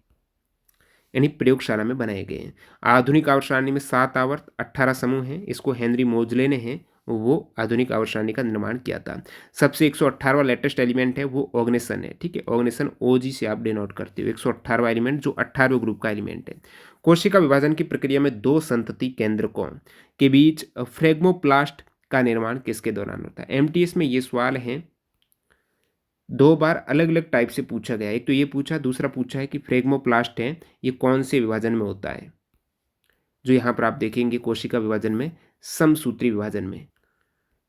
यानी प्रयोगशाला में बनाए गए हैं। आधुनिक आवर्त सारणी में 7 आवर्त 18 समूह हैं। इसको हेनरी मोजले ने है वो आधुनिक आवर्त सारणी का निर्माण किया था। सबसे 118वां लेटेस्ट एलिमेंट है वो ऑग्नेसन है। ठीक है, ऑग्नेसन OG से आप डिनोट करते हो। 118वां एलिमेंट जो 18वें ग्रुप का एलिमेंट है। कोशिका विभाजन की प्रक्रिया में दो संतति केंद्रकों के बीच फ्रेगमोप्लास्ट का निर्माण किसके दौरान होता है? MTS में ये सवाल है, दो बार अलग अलग टाइप से पूछा गया है। एक तो ये पूछा, दूसरा पूछा है कि फ्रेगमोप्लास्ट है ये कौन से विभाजन में होता है? जो यहाँ पर आप देखेंगे कोशिका विभाजन में, समसूत्री विभाजन में,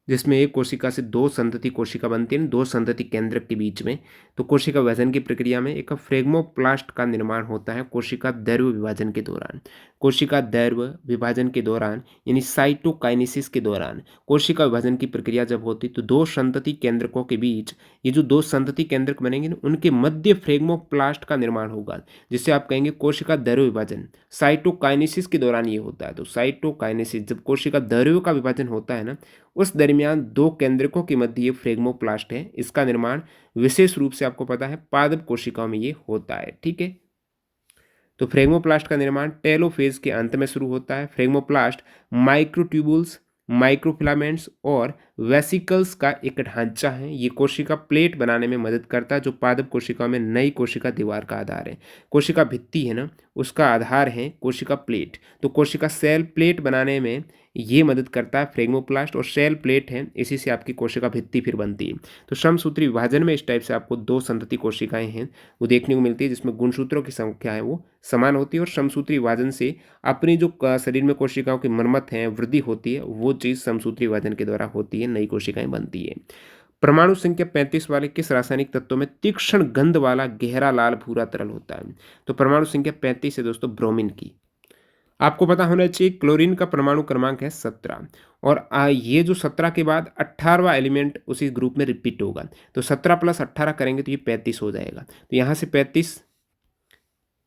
जिसमें एक कोशिका से दो संतति कोशिका बनती है, दो संतति केंद्रक के बीच में। तो कोशिका विभाजन की प्रक्रिया में एक फ्रेगमोप्लास्ट का निर्माण होता है कोशिका दैर्घ्य विभाजन के दौरान। कोशिका दैर्घ्य विभाजन के दौरान यानी साइटोकाइनेसिस के दौरान कोशिका विभाजन की प्रक्रिया जब होती तो दो संतति केंद्रकों के बीच, ये जो दो संतति केंद्रक बनेंगे ना, उनके मध्य फ्रेगमोप्लास्ट का निर्माण होगा, जिसे आप कहेंगे कोशिका दैर्घ्य विभाजन। साइटोकाइनेसिस के दौरान ये होता है। तो साइटोकाइनेसिस जब कोशिका दैर्घ्य का विभाजन होता है ना, उस दरमियान दो केंद्रकों के मध्य ये फ्रेगमोप्लास्ट है। इसका निर्माण विशेष रूप से आपको पता है पादप कोशिकाओं में ये होता है। ठीक है, तो फ्रेगमोप्लास्ट का निर्माण टेलोफेज के अंत में शुरू होता है। फ्रेगमोप्लास्ट माइक्रोट्यूबुल्स, माइक्रोफिलामेंट्स और वेसिकल्स का एक ढांचा है। ये कोशिका प्लेट बनाने में मदद करता है, जो पादप कोशिकाओं में नई कोशिका दीवार का आधार है। कोशिका भित्ति है ना, उसका आधार है कोशिका प्लेट। तो कोशिका सेल प्लेट बनाने में ये मदद करता है फ्रेगमोप्लास्ट, और सेल प्लेट है, इसी से आपकी कोशिका भित्ति फिर बनती है। तो समसूत्री विभाजन में इस टाइप से आपको दो संतति कोशिकाएं हैं वो देखने को मिलती है, जिसमें गुणसूत्रों की संख्या है वो समान होती है। और समसूत्री विभाजन से अपनी जो शरीर में कोशिकाओं की मरम्मत है, वृद्धि होती है, वो चीज़ समसूत्री विभाजन के द्वारा होती है, नई कोशिकाएं बनती है। परमाणु संख्या 35 वाले किस रासायनिक तत्व में तीक्ष्ण गंध वाला गहरा लाल भूरा तरल होता है? तो परमाणु संख्या 35 है दोस्तों ब्रोमीन की। आपको पता होना चाहिए क्लोरीन का परमाणु क्रमांक है 17 और ये जो 17 के बाद 18वां एलिमेंट उसी ग्रुप में रिपीट होगा। तो 17 प्लस 18 करेंगे तो ये 35 हो जाएगा। तो यहाँ से 35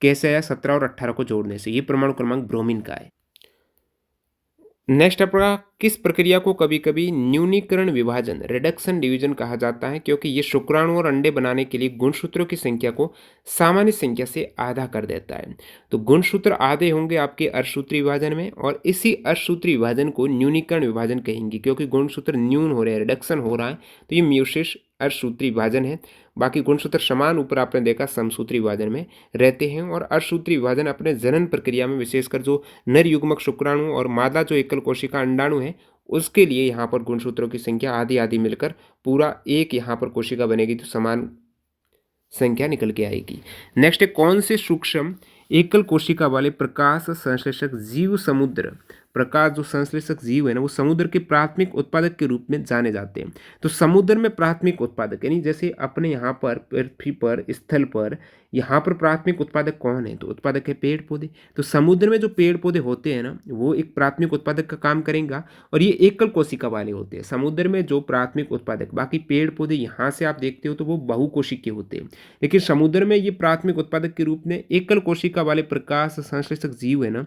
कैसे आया? 17 और 18 को जोड़ने से। ये परमाणु क्रमांक ब्रोमीन का है। नेक्स्ट आपका, किस प्रक्रिया को कभी कभी न्यूनीकरण विभाजन रिडक्शन डिवीजन कहा जाता है? क्योंकि ये शुक्राणु और अंडे बनाने के लिए गुणसूत्रों की संख्या को सामान्य संख्या से आधा कर देता है। तो गुणसूत्र आधे होंगे आपके अर्धसूत्री विभाजन में, और इसी अर्धसूत्री विभाजन को न्यूनीकरण विभाजन कहेंगे, क्योंकि गुणसूत्र न्यून हो रहे हैं, रिडक्शन हो रहा है, तो ये म्यूसिस अर्धसूत्री विभाजन है। बाकी गुणसूत्र समान ऊपर आपने देखा समसूत्री विभाजन में रहते हैं। और अर्धसूत्री विभाजन अपने जनन प्रक्रिया में विशेषकर जो नर युग्मक शुक्राणु और मादा जो एकल कोशिका अंडाणु है, उसके लिए यहाँ पर गुणसूत्रों की संख्या आधी आधी मिलकर पूरा एक यहाँ पर कोशिका बनेगी, तो समान संख्या निकल के आएगी। नेक्स्ट है, कौन से सूक्ष्म एकल कोशिका वाले प्रकाश संश्लेषक जीव समुद्र, प्रकाश जो संश्लेषक जीव है ना, वो समुद्र के प्राथमिक उत्पादक के रूप में जाने जाते हैं? तो समुद्र में प्राथमिक उत्पादक यानी जैसे अपने यहाँ पर पृथ्वी पर स्थल पर यहाँ पर प्राथमिक उत्पादक कौन है? तो उत्पादक है पेड़ पौधे। तो समुद्र में जो पेड़ पौधे होते हैं ना, वो एक प्राथमिक उत्पादक का काम करेंगे, और ये एकल कोशिका वाले होते हैं समुद्र में जो प्राथमिक उत्पादक। बाकी पेड़ पौधे यहाँ से आप देखते हो तो वो बहुकोशिकीय होते हैं, लेकिन समुद्र में ये प्राथमिक उत्पादक के रूप में एकल कोशिका वाले प्रकाश संश्लेषक जीव है ना,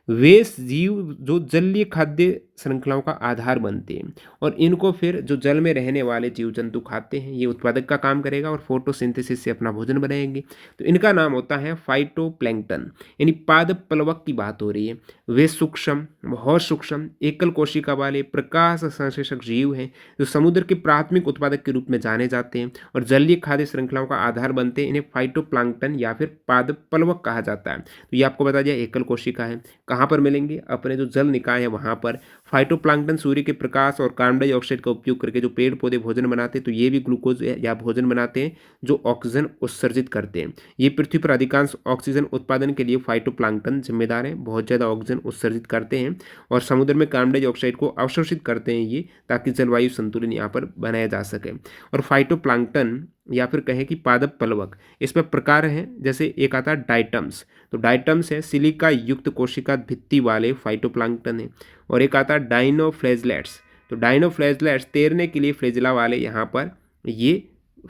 वे जीव जो जलीय खाद्य श्रृंखलाओं का आधार बनते हैं, और इनको फिर जो जल में रहने वाले जीव जंतु खाते हैं, ये उत्पादक का काम करेगा और फोटोसिंथेसिस से अपना भोजन बनाएंगे। तो इनका नाम होता है फाइटोप्लैंक्टन, यानी पादप प्लवक की बात हो रही है। वे सूक्ष्म, बहुत सूक्ष्म एकल कोशिका वाले प्रकाश संश्लेषक जीव हैं, जो समुद्र के प्राथमिक उत्पादक के रूप में जाने जाते हैं और जलीय खाद्य श्रृंखलाओं का आधार बनते हैं। इन्हें फाइटोप्लैंक्टन या फिर पादप प्लवक कहा जाता है। तो ये आपको बता दिया एकल कोशिका है। कहाँ पर मिलेंगे? अपने जो जल निकाय है वहाँ पर। फाइटोप्लैंक्टन सूर्य के प्रकाश और कार्बन डाइऑक्साइड का उपयोग करके जो पेड़ पौधे भोजन बनाते हैं, तो ये भी ग्लूकोज या भोजन बनाते हैं जो ऑक्सीजन उत्सर्जित करते हैं। ये पृथ्वी पर अधिकांश ऑक्सीजन उत्पादन के लिए फाइटोप्लैंक्टन जिम्मेदार है, बहुत ज़्यादा ऑक्सीजन उत्सर्जित करते हैं, और समुद्र में कार्बन डाइऑक्साइड को अवशोषित करते हैं ये, ताकि जलवायु संतुलन यहाँ पर बनाया जा सके। और फाइटोप्लैंक्टन या फिर कहें कि पादप प्लवक, इसमें प्रकार हैं, जैसे एक आता है डाइटम्स। तो डाइटम्स है सिलिका युक्त कोशिका भित्ति वाले फाइटोप्लैंक्टन है। और एक आता है डाइनोफ्लेजलेट्स। तो डाइनोफ्लेजलेट्स तैरने के लिए फ्लेजला वाले यहाँ पर ये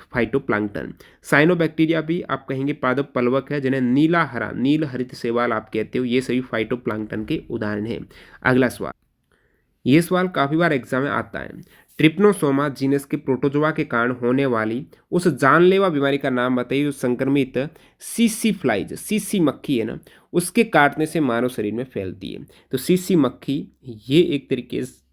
फाइटोप्लैंक्टन। साइनोबैक्टीरिया भी आप कहेंगे पादप प्लवक है, जिन्हें नीला हरा, नील हरित शैवाल आप कहते हो, ये सभी फाइटोप्लैंक्टन के उदाहरण हैं। अगला सवाल, ये सवाल काफ़ी बार एग्जाम में आता है। ट्रिप्नोसोमा जीनस के प्रोटोजोआ के कारण होने वाली उस जानलेवा बीमारी का नाम बताइए जो संक्रमित सीसी फ्लाइज, सीसी मक्खी है ना, उसके काटने से मानव शरीर में फैलती है। तो सीसी मक्खी ये एक तरीके से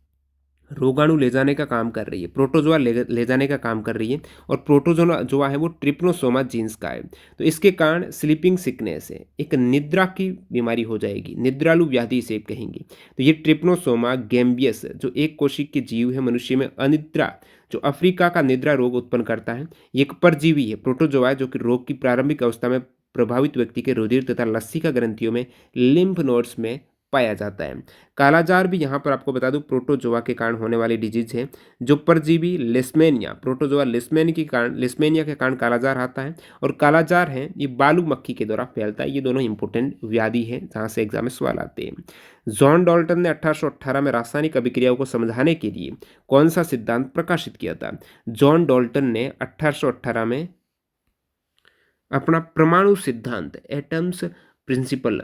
रोगाणु ले जाने का काम कर रही है, प्रोटोजोआ ले जाने का काम कर रही है, और प्रोटोजोआ है वो ट्रिप्नोसोमा जीन्स का है। तो इसके कारण स्लीपिंग सिकनेस है, एक निद्रा की बीमारी हो जाएगी, निद्रालु व्याधि इसे कहेंगे। तो ये ट्रिप्नोसोमा गैम्बियस जो एक कोशिक के जीव है, मनुष्य में अनिद्रा जो अफ्रीका का निद्रा रोग उत्पन्न करता है। ये एक परजीवी है, प्रोटोजोआ जो कि रोग की प्रारंभिक अवस्था में प्रभावित व्यक्ति के रुधिर तथा लसिका ग्रंथियों में, लिम्फ नोड्स में पाया जाता है। कालाजार भी यहाँ पर आपको बता दूं प्रोटोजोआ के कारण होने वाली डिजीज है, जो परजीवी लिस्मेनिया, प्रोटोजोआ लिस्मेनिया के कारण कालाजार आता है। और कालाजार है ये बालू मक्खी के द्वारा फैलता है। ये दोनों इंपॉर्टेंट व्याधि है जहाँ से एग्जाम में सवाल आते हैं। जॉन डाल्टन ने 1818 में रासायनिक अभिक्रियाओं को समझाने के लिए कौन सा सिद्धांत प्रकाशित किया था? जॉन डाल्टन ने 1818 में अपना परमाणु सिद्धांत, एटम्स प्रिंसिपल,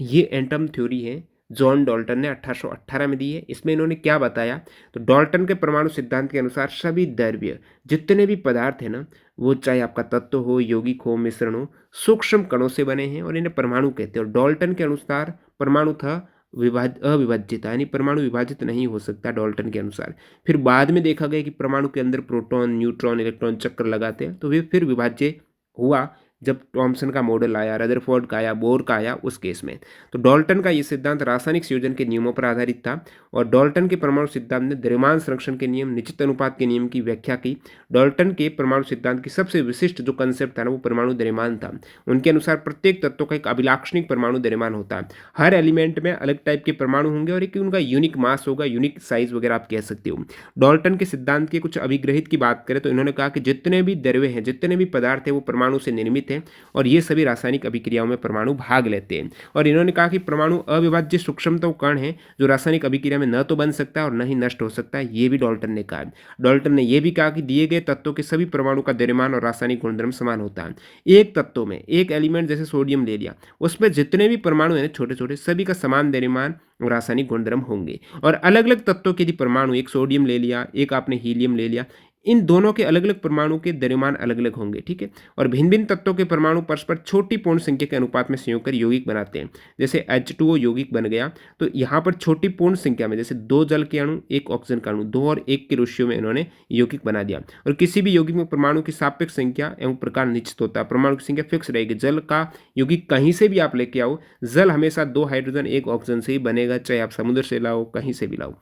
ये एटम थ्योरी है, जॉन डाल्टन ने 1818 में दी है। इसमें इन्होंने क्या बताया? तो डाल्टन के परमाणु सिद्धांत के अनुसार सभी द्रव्य, जितने भी पदार्थ है ना, वो चाहे आपका तत्व हो, यौगिक हो, मिश्रण हो, सूक्ष्म कणों से बने हैं और इन्हें परमाणु कहते हैं। और डाल्टन के अनुसार परमाणु था अविभाज्यता, यानी परमाणु विभाजित नहीं हो सकता डाल्टन के अनुसार। फिर बाद में देखा गया कि परमाणु के अंदर प्रोटॉन, न्यूट्रॉन, इलेक्ट्रॉन चक्र लगाते हैं, तो वे फिर विभाज्य हुआ जब टॉमसन का मॉडल आया, रदरफोर्ड का आया, बोर का आया, उस केस में। तो डाल्टन का ये सिद्धांत रासायनिक संयोजन के नियमों पर आधारित था, और डाल्टन के परमाणु सिद्धांत ने द्रव्यमान संरक्षण के नियम, निश्चित अनुपात के नियम की व्याख्या की। डाल्टन के परमाणु सिद्धांत की सबसे विशिष्ट जो कंसेप्ट था ना, वो परमाणु द्रव्यमान था। उनके अनुसार प्रत्येक तत्व का एक अभिलाक्षणिक परमाणु द्रव्यमान होता है। हर एलिमेंट में अलग टाइप के परमाणु होंगे और एक उनका यूनिक मास होगा, यूनिक साइज वगैरह आप कह सकते हो। डाल्टन के सिद्धांत के कुछ अभिग्रहित की बात करें तो इन्होंने कहा कि जितने भी द्रव्य हैं, जितने भी पदार्थ है, वो परमाणु से निर्मित हैं और ये सभी रासायनिक अभिक्रियाओं में परमाणु भाग लेते हैं। और इन्होंने कहा कि परमाणु अविभाज्य सूक्ष्मतम कण है जो रासायनिक अभिक्रिया में न तो बन सकता है और न ही नष्ट हो सकता है, ये भी डाल्टन ने कहा। डाल्टन ने यह भी कहा कि दिए गए तत्वों के सभी परमाणु का द्रव्यमान और रासायनिक गुणधर्म समान होता है। एक तत्व में एक एलिमेंट जैसे सोडियम ले लिया, उसमें जितने भी परमाणु हैं छोटे छोटे, सभी का समान द्रव्यमान और रासायनिक गुणधर्म होंगे। और अलग अलग तत्वों के यदि परमाणु, एक सोडियम ले लिया, एक आपने हीलियम ले लिया, इन दोनों के अलग अलग परमाणु के द्रव्यमान अलग अलग होंगे, ठीक है। और भिन्न भिन्न तत्वों के परमाणु परस्पर छोटी पूर्ण संख्या के अनुपात में संयोग कर यौगिक बनाते हैं। जैसे H2O यौगिक बन गया, तो यहाँ पर छोटी पूर्ण संख्या में, जैसे 2 जल के अणु, 1 ऑक्सीजन का अणु, 2 और 1 के रेशियो में इन्होंने यौगिक बना दिया। और किसी भी यौगिक में परमाणु की सापेक्ष संख्या एवं प्रकार निश्चित होता है, परमाणु की संख्या फिक्स रहेगी। जल का यौगिक कहीं से भी आप लेके आओ, जल हमेशा 2 हाइड्रोजन 1 ऑक्सीजन से ही बनेगा, चाहे आप समुद्र से लाओ, कहीं से भी लाओ।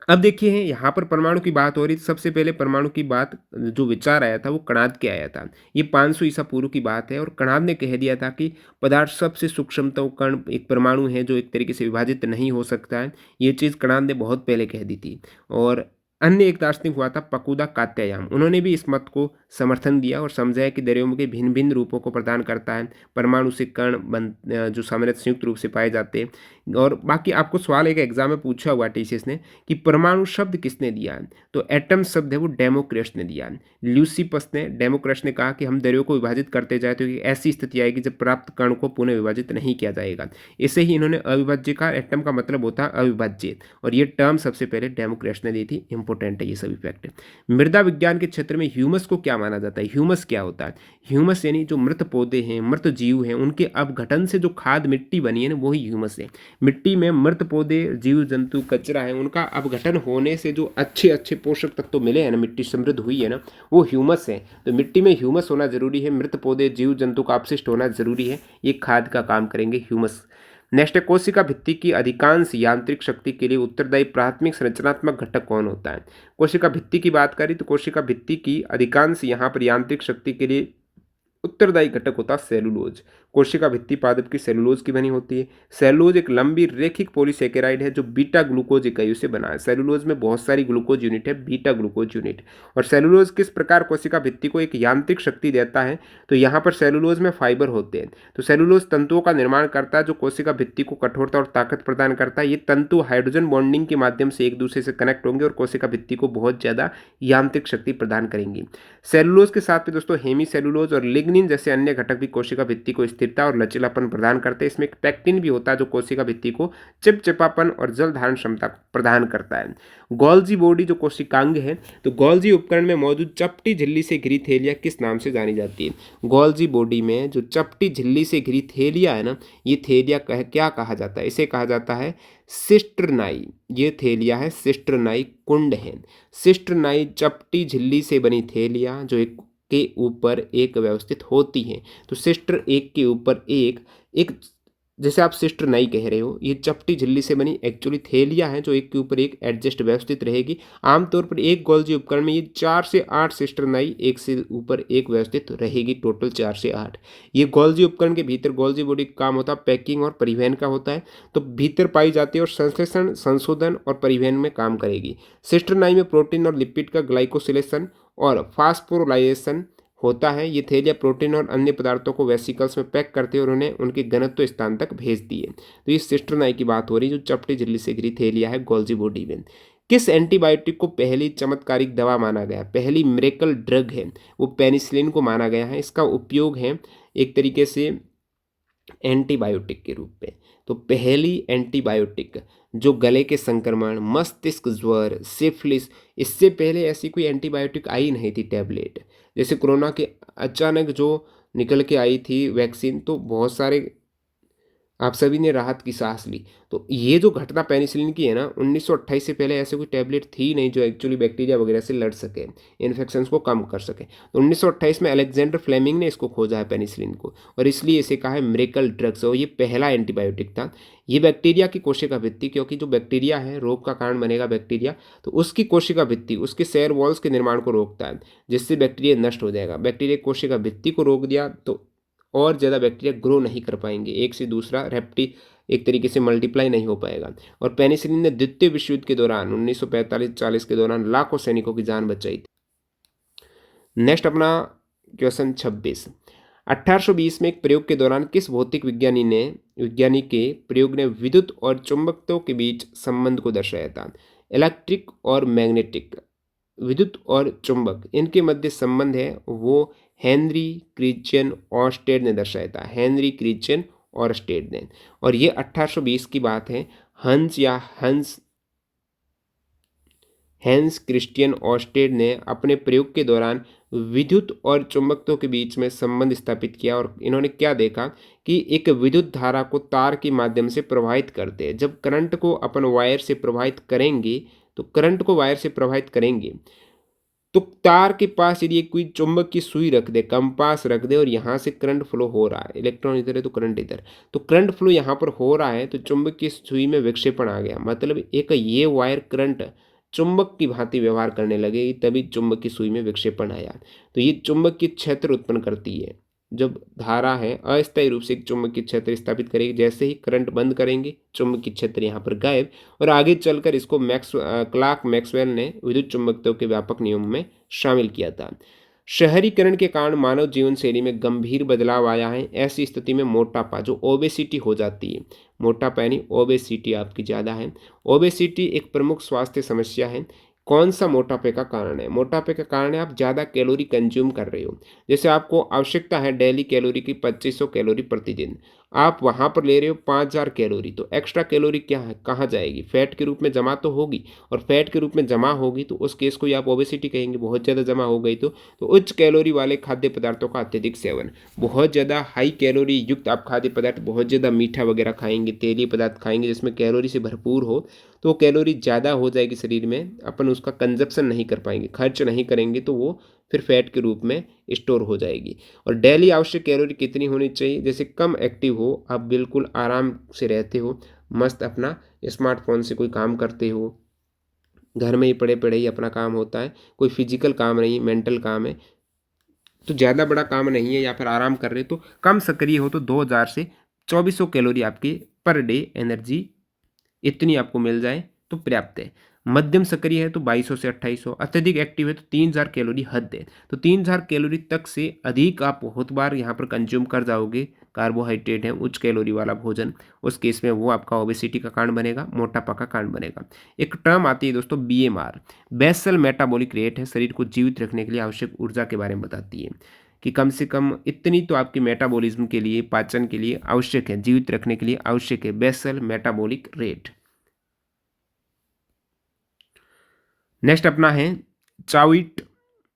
अब देखिए यहाँ पर परमाणु की बात हो रही थी। सबसे पहले परमाणु की बात जो विचार आया था वो कणाद के आया था। ये 500 ईसा पूर्व की बात है और कणाद ने कह दिया था कि पदार्थ सबसे सूक्ष्मतम कण एक परमाणु है जो एक तरीके से विभाजित नहीं हो सकता है। ये चीज़ कणाद ने बहुत पहले कह दी थी। और अन्य एक दार्शनिक हुआ था पकुदा कात्यायान, उन्होंने भी इस मत को समर्थन दिया और समझाया कि द्रव्यों के भिन्न भिन्न रूपों को प्रदान करता है। परमाणु से कण जो सामान्य संयुक्त रूप से पाए जाते हैं। और बाकी आपको सवाल एक एग्जाम में पूछा हुआ टीसीएस ने कि परमाणु शब्द किसने दिया है, तो एटम शब्द है वो डेमोक्रिटस ने दिया है। ल्यूसिपस ने, डेमोक्रिटस ने कहा कि हम द्रव्यों को विभाजित करते जाए तो ऐसी स्थिति आएगी जब प्राप्त कण को पुनः विभाजित नहीं किया जाएगा। इसे ही इन्होंने अविभाज्य का, एटम का मतलब होता है अविभाज्य, और ये टर्म सबसे पहले डेमोक्रिटस ने दी थी। इंपॉर्टेंट है ये सभी फैक्ट। मृदा विज्ञान के क्षेत्र में ह्यूमस को क्या माना जाता है? ह्यूमस क्या होता है? ह्यूमस यानी जो मृत पौधे हैं, मृत जीव हैं, उनके अपघटन से जो खाद मिट्टी बनी है ना, वही ह्यूमस है। मिट्टी में मृत पौधे, जीव जंतु, कचरा है, उनका अपघटन होने से जो अच्छे अच्छे पोषक तत्व मिले हैं ना, मिट्टी समृद्ध हुई है ना, वो ह्यूमस है। तो मिट्टी में ह्यूमस होना जरूरी है, मृत पौधे, जीव जंतु का अपशिष्ट होना जरूरी है, ये खाद का काम करेंगे ह्यूमस। नेक्स्ट है, कोशिका भित्ति की अधिकांश यांत्रिक शक्ति के लिए उत्तरदायी प्राथमिक संरचनात्मक घटक कौन होता है? कोशिका भित्ति की बात करें तो कोशिका भित्ति की अधिकांश यहाँ पर यांत्रिक शक्ति के लिए उत्तरदायी घटक होता है सेलुलोज। कोशिका भित्ति पादप की सेलुलोज की बनी होती है। सेलुलोज एक लंबी रेखिक पॉलीसेकेराइड है जो बीटा ग्लूकोज इकाइयों से बना है। सेलुलोज में बहुत सारी ग्लूकोज यूनिट है, बीटा ग्लूकोज यूनिट। और सेलुलोज किस प्रकार कोशिका भित्ति को एक यांत्रिक शक्ति देता है, तो यहाँ पर सेलुलोज में फाइबर होते हैं। तो सेलुलोज तंतुओं का निर्माण करता है जो कोशिका भित्ति को कठोरता और ताकत प्रदान करता है। ये तंतु हाइड्रोजन बॉन्डिंग के माध्यम से एक दूसरे से कनेक्ट होंगे और कोशिका भित्ति को बहुत ज़्यादा यांत्रिक शक्ति प्रदान करेंगी। सेलुलोज के साथ में दोस्तों हेमी सेलुलोज और लिग्निन जैसे अन्य घटक भी कोशिका भित्ति को स्थिरता और लचीलापन प्रदान करते हैं। इसमें एक पैक्टिन भी होता है जो कोशिका भित्ति को चिपचिपापन और जल धारण क्षमता प्रदान करता है। गोल्जी बॉडी जो कोशिकांग है, तो गोल्जी उपकरण में मौजूद चपटी झिल्ली से घिरी थैलियाँ किस नाम से जानी जाती है? गोल्जी बॉडी में जो चपटी झिल्ली से घिरी थैलियाँ है ना, ये थैलियाँ क्या कहा जाता है? इसे कहा जाता है सिस्टरनाई। ये थैलियाँ है सिस्टरनाई कुंड है। सिस्टरनाई चपटी झिल्ली से बनी थैलियाँ जो एक के ऊपर एक व्यवस्थित होती हैं। तो सिस्टर एक के ऊपर एक एक जैसे आप सिस्टर नाई कह रहे हो, ये चपटी झिल्ली से बनी एक्चुअली थैलियाँ हैं जो एक के ऊपर एक एडजस्ट व्यवस्थित रहेगी। आमतौर पर एक गोल्जी उपकरण में ये 4 से 8 सिस्टर नाई एक से ऊपर एक व्यवस्थित रहेगी, टोटल 4 से 8। ये गोल्जी उपकरण के भीतर गोल्जी बॉडी का काम होता है पैकिंग और परिवहन का होता है, तो भीतर पाई जाती है और संश्लेषण, संशोधन और परिवहन में काम करेगी। सिस्टर नाई में प्रोटीन और लिपिड का ग्लाइकोसिलेशन और फास्फोराइलेशन होता है। ये थैलियाँ प्रोटीन और अन्य पदार्थों को वेसिकल्स में पैक करते हैं और उन्हें उनके घनत्व स्थान तक भेजती है। तो ये सिस्टरनाई की बात हो रही है जो चपटी झिल्ली से घिरी थैलियाँ है गोल्जी बॉडी में। किस एंटीबायोटिक को पहली चमत्कारिक दवा माना गया? पहली मिरेकल ड्रग है वो पेनिसिलिन को माना गया है। इसका उपयोग है एक तरीके से एंटीबायोटिक के रूप में। तो पहली एंटीबायोटिक जो गले के संक्रमण, मस्तिष्क ज्वर, सिफिलिस, इससे पहले ऐसी कोई एंटीबायोटिक आई नहीं थी टैबलेट। जैसे कोरोना के अचानक जो निकल के आई थी वैक्सीन, तो बहुत सारे आप सभी ने राहत की सांस ली। तो ये जो घटना पेनिसिलिन की है ना, 1928 से पहले ऐसे कोई टैबलेट थी नहीं जो एक्चुअली बैक्टीरिया वगैरह से लड़ सके, इन्फेक्शंस को कम कर सके। तो 1928 में अलेक्जेंडर फ्लेमिंग ने इसको खोजा है पेनिसिलिन को, और इसलिए इसे कहा है मिरेकल ड्रग्स। और ये पहला एंटीबायोटिक था। ये बैक्टीरिया की कोशिका भित्ति, क्योंकि जो बैक्टीरिया है रोग का कारण बनेगा बैक्टीरिया, तो उसकी कोशिका भित्ति, उसके सेल वॉल्स के निर्माण को रोकता है, जिससे बैक्टीरिया नष्ट हो जाएगा। बैक्टीरिया कोशिका भित्ति को रोक दिया तो और ज़्यादा बैक्टीरिया ग्रो नहीं कर पाएंगे, एक से दूसरा रेप्टी एक तरीके से मल्टीप्लाई नहीं हो पाएगा। और पेनिसिलिन ने द्वितीय विश्व युद्ध के दौरान 1945-40 के दौरान लाखों सैनिकों की जान बचाई थी। नेक्स्ट अपना क्वेश्चन 26, 1820 में एक प्रयोग के दौरान किस भौतिक विज्ञानी के प्रयोग ने विद्युत और चुंबकत्व के बीच संबंध को दर्शाया था? इलेक्ट्रिक और मैग्नेटिक, विद्युत और चुंबक, इनके मध्य संबंध है वो हेनरी क्रिश्चियन ऑर्स्टेड ने दर्शाया था। हेनरी क्रिश्चियन ऑर्स्टेड ने। और ये 1820 की बात है। हैंस क्रिश्चियन ऑर्स्टेड ने अपने प्रयोग के दौरान विद्युत और चुंबकत्व के बीच में संबंध स्थापित किया और इन्होंने क्या देखा कि एक विद्युत धारा को तार के माध्यम से प्रवाहित करते हैं। जब करंट को अपन वायर से प्रवाहित करेंगे तो तार के पास यदि कोई चुंबक की सुई रख दे, कंपास रख दे और यहाँ से करंट फ्लो हो रहा है, इलेक्ट्रॉन इधर है तो करंट इधर, तो करंट फ्लो यहाँ पर हो रहा है तो चुंबक की सुई में विक्षेपण आ गया। मतलब एक ये वायर करंट चुंबक की भांति व्यवहार करने लगेगी, तभी चुंबक की सुई में विक्षेपण आया। तो ये चुंबक की क्षेत्र उत्पन्न करती है। जब धारा है अस्थायी रूप से एक चुंबक की क्षेत्र स्थापित करेगी, जैसे ही करंट बंद करेंगे चुंबक की क्षेत्र यहाँ पर गायब। और आगे चलकर इसको क्लार्क मैक्सवेल ने विद्युत चुंबकत्व के व्यापक नियम में शामिल किया था। शहरीकरण के कारण मानव जीवन शैली में गंभीर बदलाव आया है। ऐसी स्थिति में मोटापा, जो ओबेसिटी हो जाती है, मोटापा यानी ओबेसिटी आपकी ज़्यादा है, ओबेसिटी एक प्रमुख स्वास्थ्य समस्या है। कौन सा मोटापे का कारण है? मोटापे का कारण है आप ज़्यादा कैलोरी कंज्यूम कर रहे हो। जैसे आपको आवश्यकता है डेली कैलोरी की 2500 कैलोरी प्रतिदिन, आप वहाँ पर ले रहे हो 5000 कैलोरी, तो एक्स्ट्रा कैलोरी क्या है, कहाँ जाएगी? फैट के रूप में जमा तो होगी, और फैट के रूप में जमा होगी तो उस केस को ही आप ओबेसिटी कहेंगे। बहुत ज़्यादा जमा हो गई तो उच्च कैलोरी वाले खाद्य पदार्थों का अत्यधिक सेवन, बहुत ज़्यादा हाई कैलोरी युक्त आप खाद्य पदार्थ, बहुत ज़्यादा मीठा वगैरह खाएंगे, तेलीय पदार्थ खाएंगे जिसमें कैलोरी से भरपूर हो, तो कैलोरी ज़्यादा हो जाएगी शरीर में, अपन उसका कंजप्शन नहीं कर पाएंगे, खर्च नहीं करेंगे, तो वो फिर फैट के रूप में स्टोर हो जाएगी। और डेली आवश्यक कैलोरी कितनी होनी चाहिए? जैसे कम एक्टिव हो, आप बिल्कुल आराम से रहते हो, मस्त अपना स्मार्टफोन से कोई काम करते हो, घर में ही पड़े पड़े ही अपना काम होता है, कोई फिजिकल काम नहीं, मेंटल काम है, तो ज़्यादा बड़ा काम नहीं है, या फिर आराम कर रहे तो कम सक्रिय हो, तो 2000 से 2400 कैलोरी आपकी पर डे एनर्जी इतनी आपको मिल जाए तो पर्याप्त है। मध्यम सक्रिय है तो 2200 से 2800, अत्यधिक एक्टिव है तो 3000 कैलोरी हद है। तो 3000 कैलोरी तक से अधिक आप बहुत बार यहाँ पर कंज्यूम कर जाओगे, कार्बोहाइड्रेट है, उच्च कैलोरी वाला भोजन, उस केस में वो आपका ओबेसिटी का कारण बनेगा, मोटापा का कारण बनेगा। एक टर्म आती है दोस्तों BMR, बेसल मेटाबॉलिक रेट है, शरीर को जीवित रखने के लिए आवश्यक ऊर्जा के बारे में बताती है कि कम से कम इतनी तो आपकी मेटाबॉलिज्म के लिए, पाचन के लिए आवश्यक है, जीवित रखने के लिए आवश्यक है, बेसल मेटाबॉलिक रेट। नेक्स्ट अपना है चाउइट,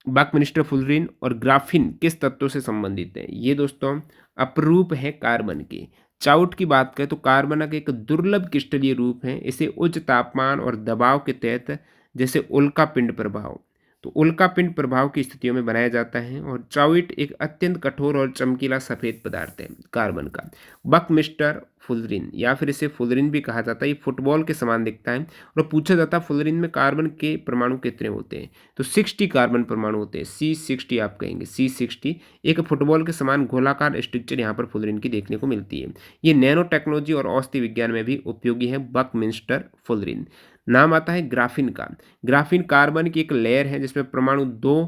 बकमिंस्टर फुलरिन और ग्राफिन किस तत्वों से संबंधित है? ये दोस्तों अपरूप है कार्बन के। चाउट की बात करें तो कार्बन का एक दुर्लभ क्रिस्टलीय रूप है। इसे उच्च तापमान और दबाव के तहत, जैसे उल्का पिंड प्रभाव, तो उल्का पिंड प्रभाव की स्थितियों में बनाया जाता है। और चाउइट एक अत्यंत कठोर और चमकीला सफ़ेद पदार्थ है कार्बन का। बकमिस्टर फुलरिन, या फिर इसे फुलरिन भी कहा जाता है, ये फुटबॉल के समान दिखता है। और पूछा जाता है फुलरिन में कार्बन के परमाणु कितने होते हैं? तो 60 कार्बन परमाणु होते हैं, C60 आप कहेंगे, C60। एक फुटबॉल के समान गोलाकार स्ट्रक्चर यहाँ पर फुलरिन की देखने को मिलती है। ये नैनो टेक्नोलॉजी और औषधि विज्ञान में भी उपयोगी है बकमिंस्टर फुलरिन। नाम आता है ग्राफीन का। ग्राफीन कार्बन की एक लेयर है जिसमें परमाणु 2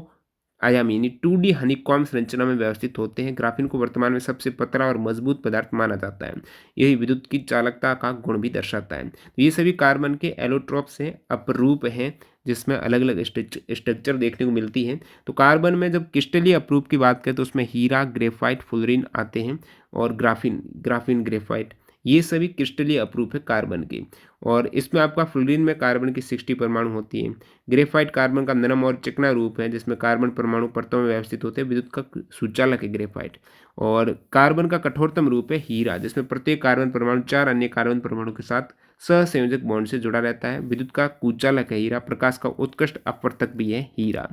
आयामी यानी 2D हनीकॉम्ब संरचना में व्यवस्थित होते हैं। ग्राफीन को वर्तमान में सबसे पतला और मजबूत पदार्थ माना जाता है। यही विद्युत की चालकता का गुण भी दर्शाता है। तो ये सभी कार्बन के एलोट्रोप्स हैं, अपरूप हैं, जिसमें अलग अलग स्ट्रक्चर देखने को मिलती है। तो कार्बन में जब क्रिस्टलीय अपरूप की बात करें तो उसमें हीरा, ग्रेफाइट, फुलरिन आते हैं, और ग्राफीन ग्रेफाइट, ये सभी क्रिस्टलीय अपरूप है कार्बन के। और इसमें आपका फ्लोरीन में कार्बन की 60 परमाणु होती है। ग्रेफाइट कार्बन का नरम और चिकना रूप है जिसमें कार्बन परमाणु परतों में व्यवस्थित होते हैं। विद्युत का सूचालक है ग्रेफाइट। और कार्बन का कठोरतम रूप है हीरा, जिसमें प्रत्येक कार्बन परमाणु 4 अन्य कार्बन परमाणु के साथ सहसंयोजक बॉन्ड से जुड़ा रहता है। विद्युत का कुचालक है हीरा। प्रकाश का उत्कृष्ट अपवर्तक भी है हीरा।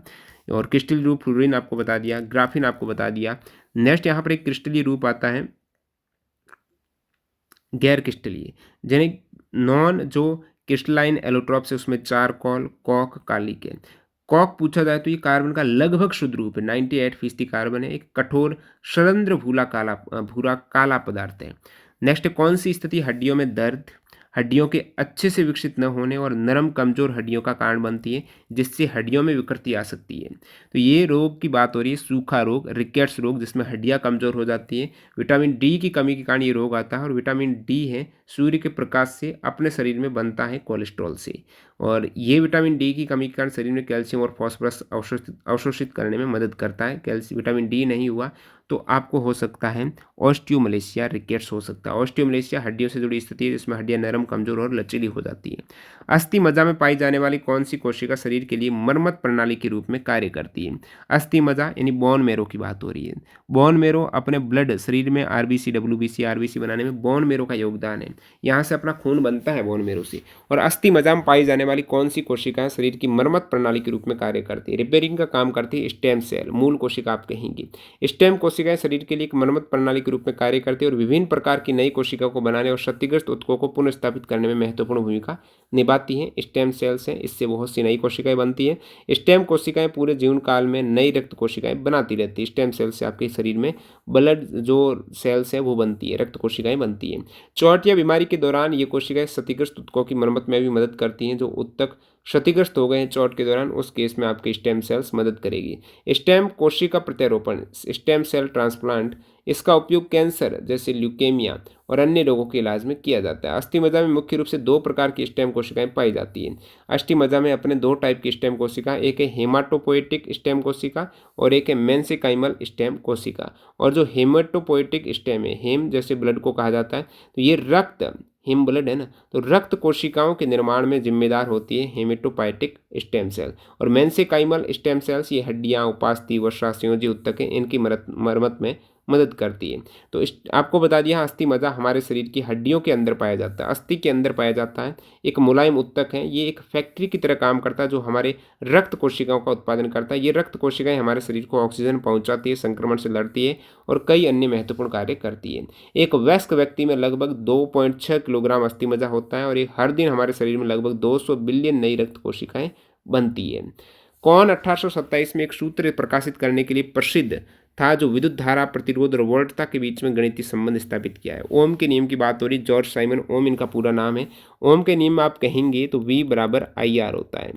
और क्रिस्टलीय रूप फ्लोरीन आपको बता दिया, ग्राफीन आपको बता दिया। नेक्स्ट यहाँ पर एक क्रिस्टलीय रूप आता है गैर क्रिस्टलीय, यानी नॉन जो क्रिस्टलाइन एलोट्रॉप्स है उसमें चारकोल, कॉक, कालिक है। कॉक पूछा जाए तो ये कार्बन का लगभग शुद्ध रूप है, 98% कार्बन है। एक कठोर शरंध्र भूरा काला पदार्थ है। नेक्स्ट, कौन सी स्थिति हड्डियों में दर्द, हड्डियों के अच्छे से विकसित न होने और नरम कमजोर हड्डियों का कारण बनती है, जिससे हड्डियों में विकृति आ सकती है। तो ये रोग की बात हो रही है, सूखा रोग, रिकेट्स रोग, जिसमें हड्डियां कमजोर हो जाती है। विटामिन डी की कमी के कारण ये रोग आता है। और विटामिन डी है सूर्य के प्रकाश से अपने शरीर में बनता है कोलेस्ट्रॉल से, और ये विटामिन डी की कमी के कारण शरीर में कैल्शियम और फास्फोरस अवशोषित करने में मदद करता है। कैल्शियम विटामिन डी नहीं हुआ तो आपको हो सकता है ऑस्टियोमलेशिया, रिकेट्स हो सकता है। ऑस्टियोमलेशिया हड्डियों से जुड़ी स्थिति है जिसमें हड्डियां नरम, कमजोर और लचीली हो जाती है। अस्थि मज्जा में पाई जाने वाली कौन सी कोशिका शरीर के लिए मरम्मत प्रणाली के रूप में कार्य करती है? अस्थि मज्जा यानी बोन मेरो की बात हो रही है। बोन मेरो अपने ब्लड शरीर में आरबीसी, डब्ल्यूबीसी, आरबीसी बनाने में बोन मेरो का योगदान है। यहाँ से अपना खून बनता है बोन मेरो से। और अस्थि मज्जा में पाई जाने वाली कौन सी कोशिकाएं शरीर की मरम्मत प्रणाली के रूप में कार्य करती है? रिपेयरिंग का काम करती है स्टेम सेल, मूल कोशिका आप कहेंगे। स्टेम कोशिकाएं शरीर के लिए एक मरम्मत प्रणाली के रूप में कार्य करती है और विभिन्न प्रकार की नई कोशिकाओं को बनाने और क्षतिग्रस्त ऊतकों को पुनर्स्थापित करने में महत्वपूर्ण भूमिका निभाती हैं। स्टेम सेल्स हैं, इससे बहुत सी नई कोशिकाएं बनती हैं। स्टेम कोशिकाएं पूरे जीवन काल में नई रक्त कोशिकाएं बनाती रहती है। स्टेम सेल से आपके शरीर में ब्लड जो सेल्स है वो बनती है, रक्त कोशिकाएं बनती हैं। चोट या बीमारी के दौरान ये कोशिकाएं क्षतिग्रस्त ऊतकों की मरम्मत में भी मदद करती हैं। जो ऊतक क्षतिग्रस्त हो गए हैं चोट के दौरान, उस केस में आपके स्टेम सेल्स मदद करेगी। स्टेम कोशिका प्रत्यारोपण, स्टेम सेल ट्रांसप्लांट, इसका उपयोग कैंसर जैसे ल्यूकेमिया और अन्य रोगों के इलाज में किया जाता है। अस्थि मज्जा में मुख्य रूप से दो प्रकार की स्टेम कोशिकाएं पाई जाती हैं। अस्थि मज्जा में अपने दो टाइप की स्टेम कोशिका, एक है हेमाटोपोएटिक स्टेम कोशिका और एक है मेसेंकाइमल स्टेम कोशिका। और जो हेमाटोपोएटिक स्टेम है, हेम जैसे ब्लड को कहा जाता है, तो ये रक्त, हिम ब्लड है ना, तो रक्त कोशिकाओं के निर्माण में जिम्मेदार होती है हेमेटोपोएटिक स्टेम सेल। और मेसेंकाइमल स्टेम सेल्स ये हड्डियां, उपास्थि, वसा, संयोजी ऊतक है, इनकी मरम्मत में मदद करती है। तो आपको बता दिया अस्थि मज्जा हमारे शरीर की हड्डियों के अंदर पाया जाता है, अस्थि के अंदर पाया जाता है। एक मुलायम ऊतक है, ये एक फैक्ट्री की तरह काम करता है जो हमारे रक्त कोशिकाओं का उत्पादन करता है। ये रक्त कोशिकाएं हमारे शरीर को ऑक्सीजन पहुंचाती है, संक्रमण से लड़ती है और कई अन्य महत्वपूर्ण कार्य करती है। एक वयस्क व्यक्ति में लगभग 2.6 किलोग्राम अस्थि मज्जा होता है और ये हर दिन हमारे शरीर में लगभग 200 बिलियन नई रक्त कोशिकाएं बनती है। कौन 1827 में एक सूत्र प्रकाशित करने के लिए प्रसिद्ध था जो विद्युत धारा, प्रतिरोध और वोल्टता के बीच में गणितीय संबंध स्थापित किया है? ओम के नियम की बात हो रही, जॉर्ज साइमन ओम इनका पूरा नाम है। ओम के नियम आप कहेंगे तो V बराबर IR होता है।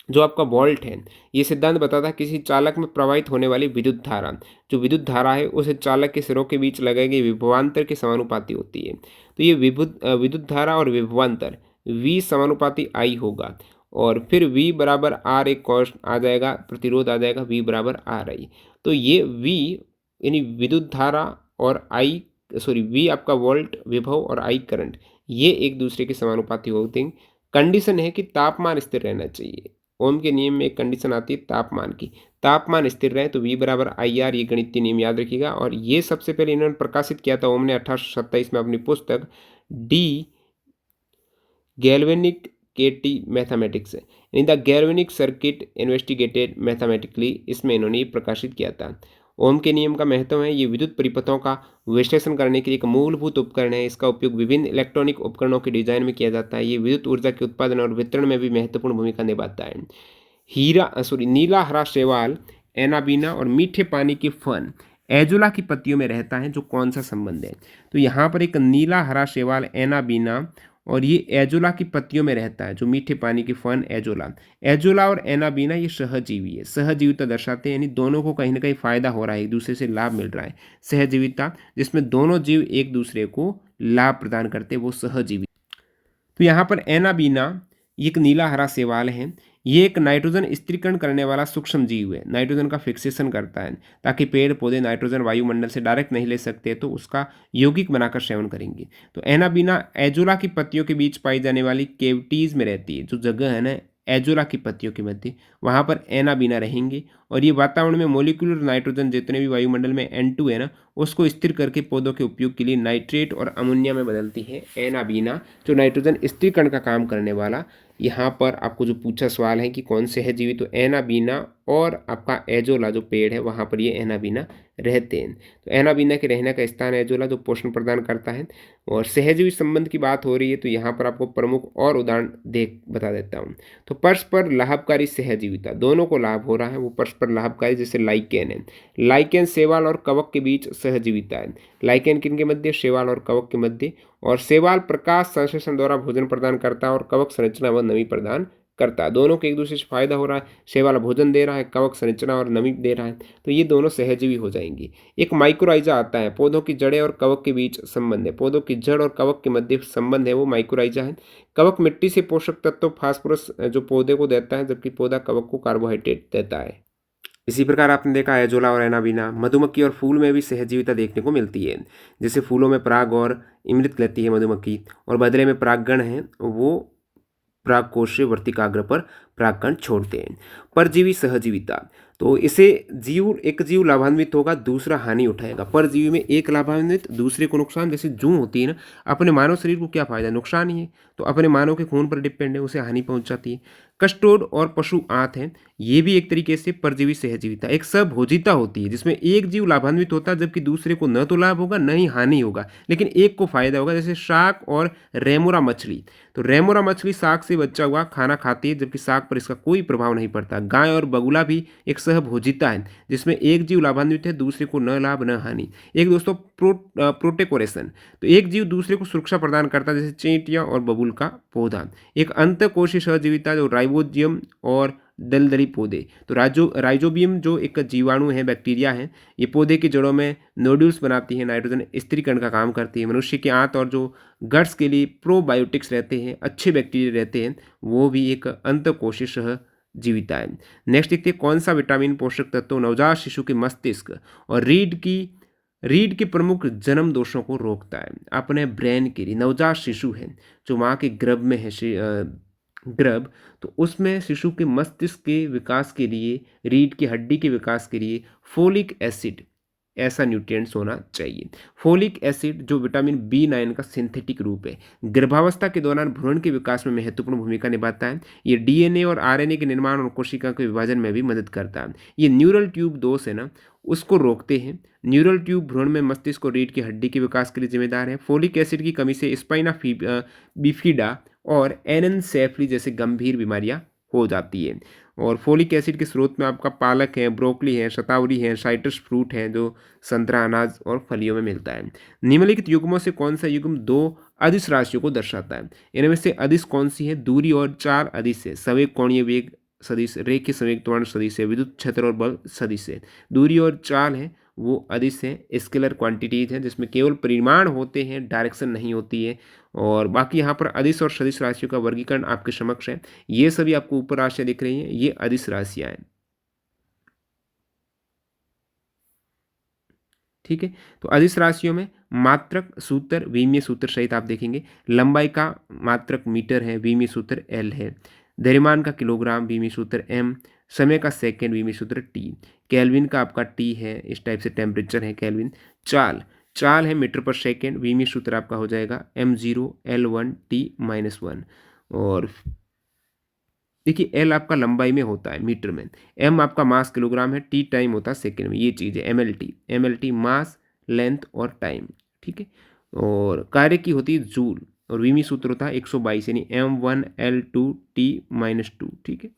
जो आपका वोल्ट है, ये सिद्धांत बताता है किसी चालक में प्रवाहित होने वाली विद्युत धारा, जो विद्युत धारा है उसे चालक के सिरों के बीच लगाए गए विभवांतर के समानुपाती होती है। तो ये विद्युत धारा और विभवांतर V समानुपाती I होगा। और फिर V बराबर R एक कॉस्ट आ जाएगा, प्रतिरोध आ जाएगा V बराबर RI। तो ये V यानी विद्युत धारा और V आपका वोल्ट विभव और I करंट, ये एक दूसरे के समानुपाती होते हैं। कंडीशन है कि तापमान स्थिर रहना चाहिए। ओम के नियम में एक कंडीशन आती है तापमान की, तापमान स्थिर रहे तो V बराबर IR, ये गणितीय नियम याद रखिएगा। और ये सबसे पहले इन्होंने प्रकाशित किया था ओम ने 1827 में अपनी पुस्तक डी गैल्वेनिक KT मैथमेटिक्स है, यानी the galvanic circuit investigated mathematically, इसमें इन्होंने प्रकाशित किया था। ओम के नियम का महत्व है, ये विद्युत परिपथों का विश्लेषण करने के लिए एक मूलभूत उपकरण है। इसका उपयोग विभिन्न इलेक्ट्रॉनिक उपकरणों के डिजाइन में किया जाता है। ये विद्युत ऊर्जा के उत्पादन और वितरण में भी महत्वपूर्ण भूमिका निभाता है। नीला हरा शैवाल, एनाबीना और मीठे पानी की फर्न एजोला की पत्तियों में रहता है, जो कौन सा संबंध है? तो यहाँ पर एक नीला हरा शैवाल, एनाबीना और ये एजोला की पत्तियों में रहता है, जो मीठे पानी की फर्न एजोला और एनाबीना ये सहजीवी है। सहजीविता दर्शाते हैं, यानी दोनों को कहीं ना कहीं फायदा हो रहा है, एक दूसरे से लाभ मिल रहा है। सहजीविता जिसमें दोनों जीव एक दूसरे को लाभ प्रदान करते हैं, वो सहजीवी। तो यहाँ पर एनाबीना एक नीला हरा शैवाल है। ये एक नाइट्रोजन स्थिरीकरण करने वाला सूक्ष्म जीव है, नाइट्रोजन का फिक्सेशन करता है ताकि पेड़ पौधे नाइट्रोजन वायुमंडल से डायरेक्ट नहीं ले सकते, तो उसका यौगिक बनाकर सेवन करेंगे। तो एनाबीना एजोला की पत्तियों के बीच पाई जाने वाली केविटीज में रहती है। जो जगह है ना एजोला की पत्तियों के मध्य, वहाँ पर एनाबीना रहेंगे और ये वातावरण में मोलिकुलर नाइट्रोजन जितने भी वायुमंडल में N2 है ना, उसको स्थिर करके पौधों के उपयोग के लिए नाइट्रेट और अमोनिया में बदलती है एनाबीना, जो नाइट्रोजन स्थिरीकरण का काम करने वाला। यहाँ पर आपको जो पूछा सवाल है कि कौन से है जीवित, तो एनाबीना और आपका एजोला जो पेड़ है वहाँ पर ये एनाबीना रहते हैं। तो एनाबीना के रहने का स्थान एजोला जो पोषण प्रदान करता है। और सहजीवी संबंध की बात हो रही है तो यहाँ पर आपको प्रमुख और उदाहरण देख बता देता हूँ। तो परस्पर लाभकारी सहजीविता, दोनों को लाभ हो रहा है वो परस्पर लाभकारी, जैसे लाइकेन है। लाइकेन शैवाल और कवक के बीच सहजीविता है। लाइकेन किन के मध्य? शैवाल और कवक के मध्य। और शैवाल प्रकाश संश्लेषण द्वारा भोजन प्रदान करता है और कवक संरचना व नमी प्रदान करता है। दोनों को एक दूसरे से फायदा हो रहा है, शैवाल भोजन दे रहा है, कवक संरचना और नमी दे रहा है, तो ये दोनों सहजीवी हो जाएंगी। एक माइक्रोराइजा आता है, पौधों की जड़ें और कवक के बीच संबंध है। पौधों की जड़ और कवक के मध्य संबंध है वो माइक्रोराइजा है। कवक मिट्टी से पोषक तत्व फास्फोरस जो पौधे को देता है, जबकि पौधा कवक को कार्बोहाइड्रेट देता है। इसी प्रकार आपने देखा एजोला और एनाबीना। मधुमक्खी और फूल में भी सहजीविता देखने को मिलती है। जैसे फूलों में पराग और अमृत लेती है मधुमक्खी और बदले में परागगण है वो परागकोशीय वर्तिकाग्र पर परागकण छोड़ते हैं। परजीवी सहजीविता, तो इसे एक जीव लाभान्वित होगा, दूसरा हानि उठाएगा। परजीवी में एक लाभान्वित, दूसरे को नुकसान। जैसे जूं होती है ना, अपने मानव शरीर को क्या फायदा? नुकसान ही है। तो अपने मानव के खून पर डिपेंड है, उसे हानि पहुंचाती है। कस्टोड और पशु आंत है, ये भी एक तरीके से परजीवी सहजीविता। एक सहभोजिता होती है जिसमें एक जीव लाभान्वित होता है जबकि दूसरे को न तो लाभ होगा न ही हानि होगा, लेकिन एक को फायदा होगा। जैसे शाक और रेमोरा मछली। तो रेमोरा मछली शाक से बच्चा हुआ खाना खाती है जबकि शाक पर इसका कोई प्रभाव नहीं पड़ता। गाय और बगुला भी एक सहभोजिता है जिसमें एक जीव लाभान्वित है, दूसरे को न लाभ न हानि। एक दोस्तों प्रोटेकोरेशन, तो एक जीव दूसरे को सुरक्षा प्रदान करता है, जैसे चींटियां और बबूल का पौधा। एक अंतःकोशीय सहजीविता जो राइबोजियम और दलदली पौधे। तो राइजोबियम जो एक जीवाणु है, बैक्टीरिया है, ये पौधे की जड़ों में नोड्यूल्स बनाती है, नाइट्रोजन स्थिरीकरण का काम करती है। मनुष्य के आंत और जो गट्स के लिए प्रोबायोटिक्स रहते हैं, अच्छे बैक्टीरिया रहते हैं, वो भी एक अंतःकोशीय सहजीविता है। नेक्स्ट देखते हैं कौन सा विटामिन पोषक तत्व नवजात शिशु के मस्तिष्क और रीढ़ के प्रमुख जन्म दोषों को रोकता है। अपने ब्रेन के लिए नवजात शिशु है जो माँ के गर्भ में है, गर्भ, तो उसमें शिशु के मस्तिष्क के विकास के लिए, रीढ़ की हड्डी के विकास के लिए फोलिक एसिड ऐसा न्यूट्रिएंट्स होना चाहिए। फोलिक एसिड जो विटामिन B9 का सिंथेटिक रूप है, गर्भावस्था के दौरान भ्रूण के विकास में महत्वपूर्ण भूमिका निभाता है। ये DNA और RNA के निर्माण और कोशिका के विभाजन में भी मदद करता है। ये न्यूरल ट्यूब दोष है ना, उसको रोकते हैं। न्यूरल ट्यूब भ्रूण में मस्तिष्क और रीढ़ की हड्डी के विकास के लिए जिम्मेदार है। फोलिक एसिड की कमी से स्पाइना बिफिडा और एनेन्सेफली जैसे गंभीर बीमारियां हो जाती है। और फोलिक एसिड के स्रोत में आपका पालक है, ब्रोकली है, शतावरी है, साइट्रस फ्रूट है जो संतरा, अनाज और फलियों में मिलता है। निम्नलिखित युग्मों से कौन सा युग्म दो अदिश राशियों को दर्शाता है? इनमें से अदिश कौन सी है? दूरी और चार अदिश है, संवेग कोणीय वेग सदिश, रेखीय संवेग त्वरण सदिश है, विद्युत क्षेत्र और बल सदिश है। दूरी और चाल है वो अदिश है, स्केलर क्वांटिटीज है जिसमें केवल परिमाण होते हैं, डायरेक्शन नहीं होती है। और बाकी यहाँ पर अदिश और सदिश राशियों का वर्गीकरण आपके समक्ष है। ये सभी आपको ऊपर राशियां दिख रही हैं, ये अदिश राशियां हैं। ठीक है, तो अदिश राशियों में मात्रक सूत्र विमीय सूत्र सहित आप देखेंगे। लंबाई का मात्रक मीटर है, विमीय सूत्र L है। द्रव्यमान का किलोग्राम, विमीय सूत्र M। समय का सेकंड, विमीय सूत्र T। केल्विन का आपका T है, इस टाइप से टेम्परेचर है केल्विन। चाल है मीटर पर सेकेंड, विमीय सूत्र आपका हो जाएगा M0 L1 T-1। और देखिए L आपका लंबाई में होता है मीटर में, M आपका मास किलोग्राम है, T टाइम होता है सेकेंड में। ये चीज़ है MLT मास, लेंथ और टाइम। ठीक है, और कार्य की होती है जूल और विमी सूत्र होता है 122 यानी M1L2T-2। ठीक है,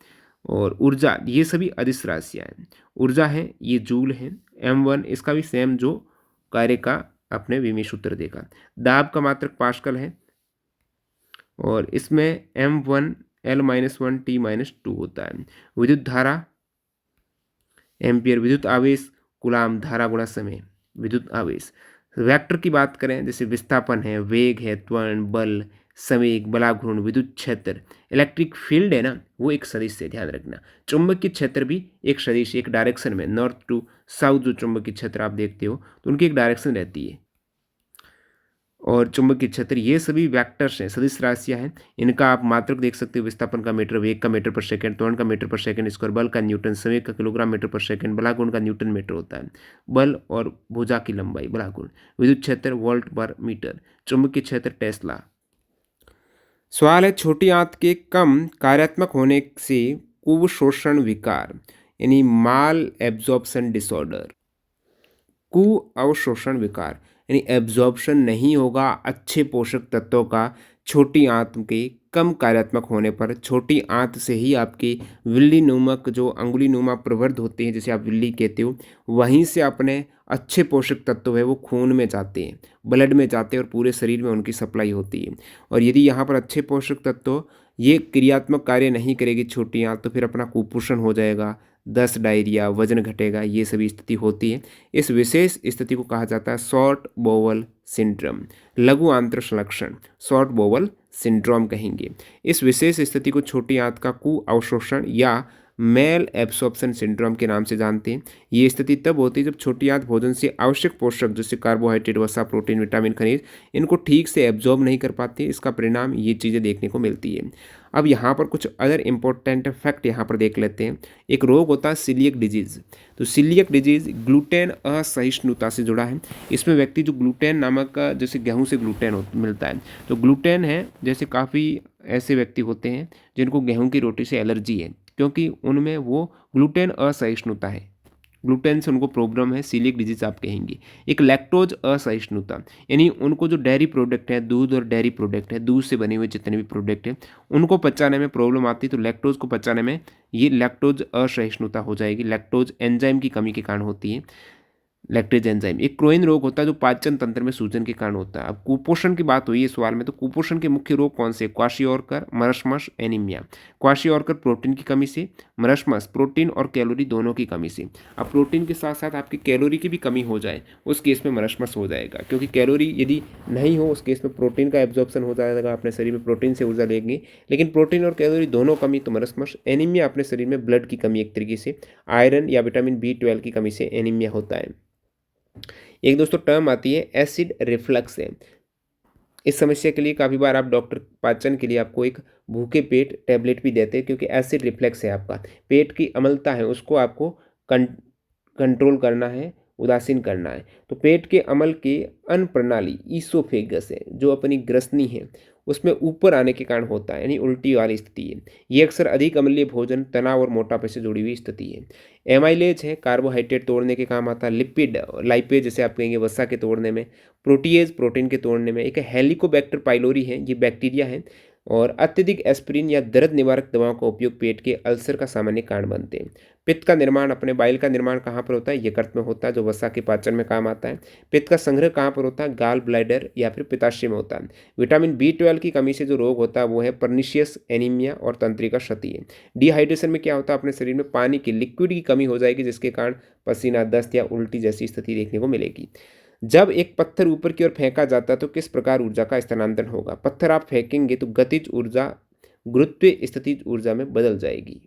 और ऊर्जा, ये सभी अदिश राशियाँ हैं। ऊर्जा है ये जूल है। M1 इसका भी सेम जो कार्य का अपने विमी सूत्र देखा। दाब का मात्रक पास्कल है और इसमें M1 L-1 T-2 होता है। विद्युत धारा एम्पियर, विद्युत आवेश कूलाम, धारा गुणा समय, विद्युत आवेश। वेक्टर की बात करें जैसे विस्थापन है, वेग है, त्वरण, बल, संवेग, बलाघूर्ण, विद्युत क्षेत्र। इलेक्ट्रिक फील्ड है ना, वो एक सदिश से, ध्यान रखना। चुंबकीय क्षेत्र भी एक सदिश, एक डायरेक्शन में, नॉर्थ टू साउथ जो चुंबकीय क्षेत्र आप देखते हो तो उनकी एक डायरेक्शन रहती है। और चुंबकीय क्षेत्र, ये सभी वेक्टर्स हैं, सदिश राशियां हैं। इनका आप मात्रक देख सकते हो, विस्थापन का मीटर, वेग का मीटर पर सेकंड, त्वरण का मीटर पर सेकंड स्क्वायर, बल का न्यूटन, संवेग का किलोग्राम मीटर पर सेकंड, बलागुण का न्यूटन मीटर होता है। बल और भुजा की लंबाई बलागुण। विद्युत क्षेत्र वोल्ट पर मीटर। चुंबकीय क्षेत्र टेस्ला। सवाल है छोटी आंत के कम कार्यात्मक होने से कुशोषण विकार, यानी माल एब्जॉर्प्शन डिसऑर्डर, कु अवशोषण विकार, यानी एब्जॉर्प्शन नहीं होगा अच्छे पोषक तत्वों का छोटी आंत के कम कार्यात्मक होने पर। छोटी आंत से ही आपकी विल्ली नुमक जो अंगुली नुमा प्रवृत्त होते हैं, जैसे आप विल्ली कहते हो, वहीं से अपने अच्छे पोषक तत्व है वो खून में जाते हैं, ब्लड में जाते हैं और पूरे शरीर में उनकी सप्लाई होती है। और यदि यहाँ पर अच्छे पोषक तत्व ये क्रियात्मक कार्य नहीं करेगी छोटी आंत, तो फिर अपना कुपोषण हो जाएगा, दस्त, डायरिया, वजन घटेगा, ये सभी स्थिति होती है। इस विशेष स्थिति को कहा जाता है शॉर्ट बोवल सिंड्रोम, लघु आंत्र संलक्षण, शॉर्ट बोवल सिंड्रोम कहेंगे। इस विशेष स्थिति को छोटी आंत का कु अवशोषण या मेल एब्सॉर्प्शन सिंड्रोम के नाम से जानते हैं। ये स्थिति तब होती है जब छोटी आंत भोजन से आवश्यक पोषक जैसे कार्बोहाइड्रेट, वसा, प्रोटीन, विटामिन, खनिज इनको ठीक से एब्जॉर्ब नहीं कर पाती। इसका परिणाम ये चीज़ें देखने को मिलती है। अब यहाँ पर कुछ अदर इंपॉर्टेंट फैक्ट यहाँ पर देख लेते हैं। एक रोग होता है सीलिएक डिजीज़। तो सीलिएक डिजीज़ ग्लूटेन असहिष्णुता से जुड़ा है। इसमें व्यक्ति जो ग्लूटेन नामक जैसे गेहूं से ग्लूटेन मिलता है, तो ग्लूटेन है जैसे काफ़ी ऐसे व्यक्ति होते हैं जिनको गेहूं की रोटी से एलर्जी है, क्योंकि उनमें वो ग्लूटेन असहिष्णुता है, ग्लूटेन से उनको प्रॉब्लम है, सीलिएक डिजीज आप कहेंगे। एक लैक्टोज असहिष्णुता, यानी उनको जो डेयरी प्रोडक्ट है, दूध और डेयरी प्रोडक्ट है, दूध से बने हुए जितने भी प्रोडक्ट हैं उनको पचाने में प्रॉब्लम आती है, तो लैक्टोज को पचाने में ये लैक्टोज असहिष्णुता हो जाएगी। लैक्टोज एंजाइम की कमी के कारण होती है, लैक्टेज एंजाइम। एक क्रोइन रोग होता है जो पाचन तंत्र में सूजन के कारण होता है। अब कुपोषण की बात हुई है सवाल में, तो कुपोषण के मुख्य रोग कौन से? Kwashiorkor, marasmus, anaemia. Kwashiorkor protein की कमी से, मरस्मस प्रोटीन और कैलोरी दोनों की कमी से। अब प्रोटीन के साथ साथ आपकी कैलोरी की भी कमी हो जाए उस केस में मरस्मस हो जाएगा, क्योंकि कैलोरी यदि नहीं हो उस केस में प्रोटीन का एब्जॉर्प्शन हो जाएगा, अपने शरीर में प्रोटीन से ऊर्जा लेंगे, लेकिन प्रोटीन और कैलोरी दोनों कमी तो मरस्मस। एनीमिया अपने शरीर में ब्लड की कमी, एक तरीके से आयरन या विटामिन B12 की कमी से एनीमिया होता है। एक दोस्तों टर्म आती है एसिड रिफ्लक्स है। इस समस्या के लिए काफ़ी बार आप डॉक्टर पाचन के लिए आपको एक भूखे पेट टैबलेट भी देते हैं, क्योंकि एसिड रिफ्लक्स है, आपका पेट की अम्लता है उसको आपको कंट्रोल करना है, उदासीन करना है। तो पेट के अम्ल के अन्न प्रणाली ईसोफेगस है जो अपनी ग्रसनी है उसमें ऊपर आने के कारण होता है, यानी उल्टी वाली स्थिति है। ये अक्सर अधिक अम्लीय भोजन, तनाव और मोटापे से जुड़ी हुई स्थिति है। एमाइलेज है, कार्बोहाइड्रेट तोड़ने के काम आता है। लिपिड, लाइपेज जैसे आप कहेंगे वसा के तोड़ने में। प्रोटीएज प्रोटीन के तोड़ने में। एक हेलिकोबैक्टर पाइलोरी है, ये बैक्टीरिया है। और अत्यधिक एस्पिरिन या दर्द निवारक दवाओं का उपयोग पेट के अल्सर का सामान्य कारण बनते हैं। पित्त का निर्माण, अपने बाइल का निर्माण कहाँ पर होता है? यकृत में होता है, जो वसा के पाचन में काम आता है। पित्त का संग्रह कहाँ पर होता है? गाल ब्लैडर या फिर पित्ताशय में होता है। विटामिन B12 की कमी से जो रोग होता है वो है पर्निशियस एनीमिया और तंत्रिका क्षति है। डिहाइड्रेशन में क्या होता है? अपने शरीर में पानी की, लिक्विड की कमी हो जाएगी, जिसके कारण पसीना, दस्त या उल्टी जैसी स्थिति देखने को मिलेगी। जब एक पत्थर ऊपर की ओर फेंका जाता है तो किस प्रकार ऊर्जा का स्थानांतरण होगा? पत्थर आप फेंकेंगे तो गतिज ऊर्जा गुरुत्व स्थितिज ऊर्जा में बदल जाएगी,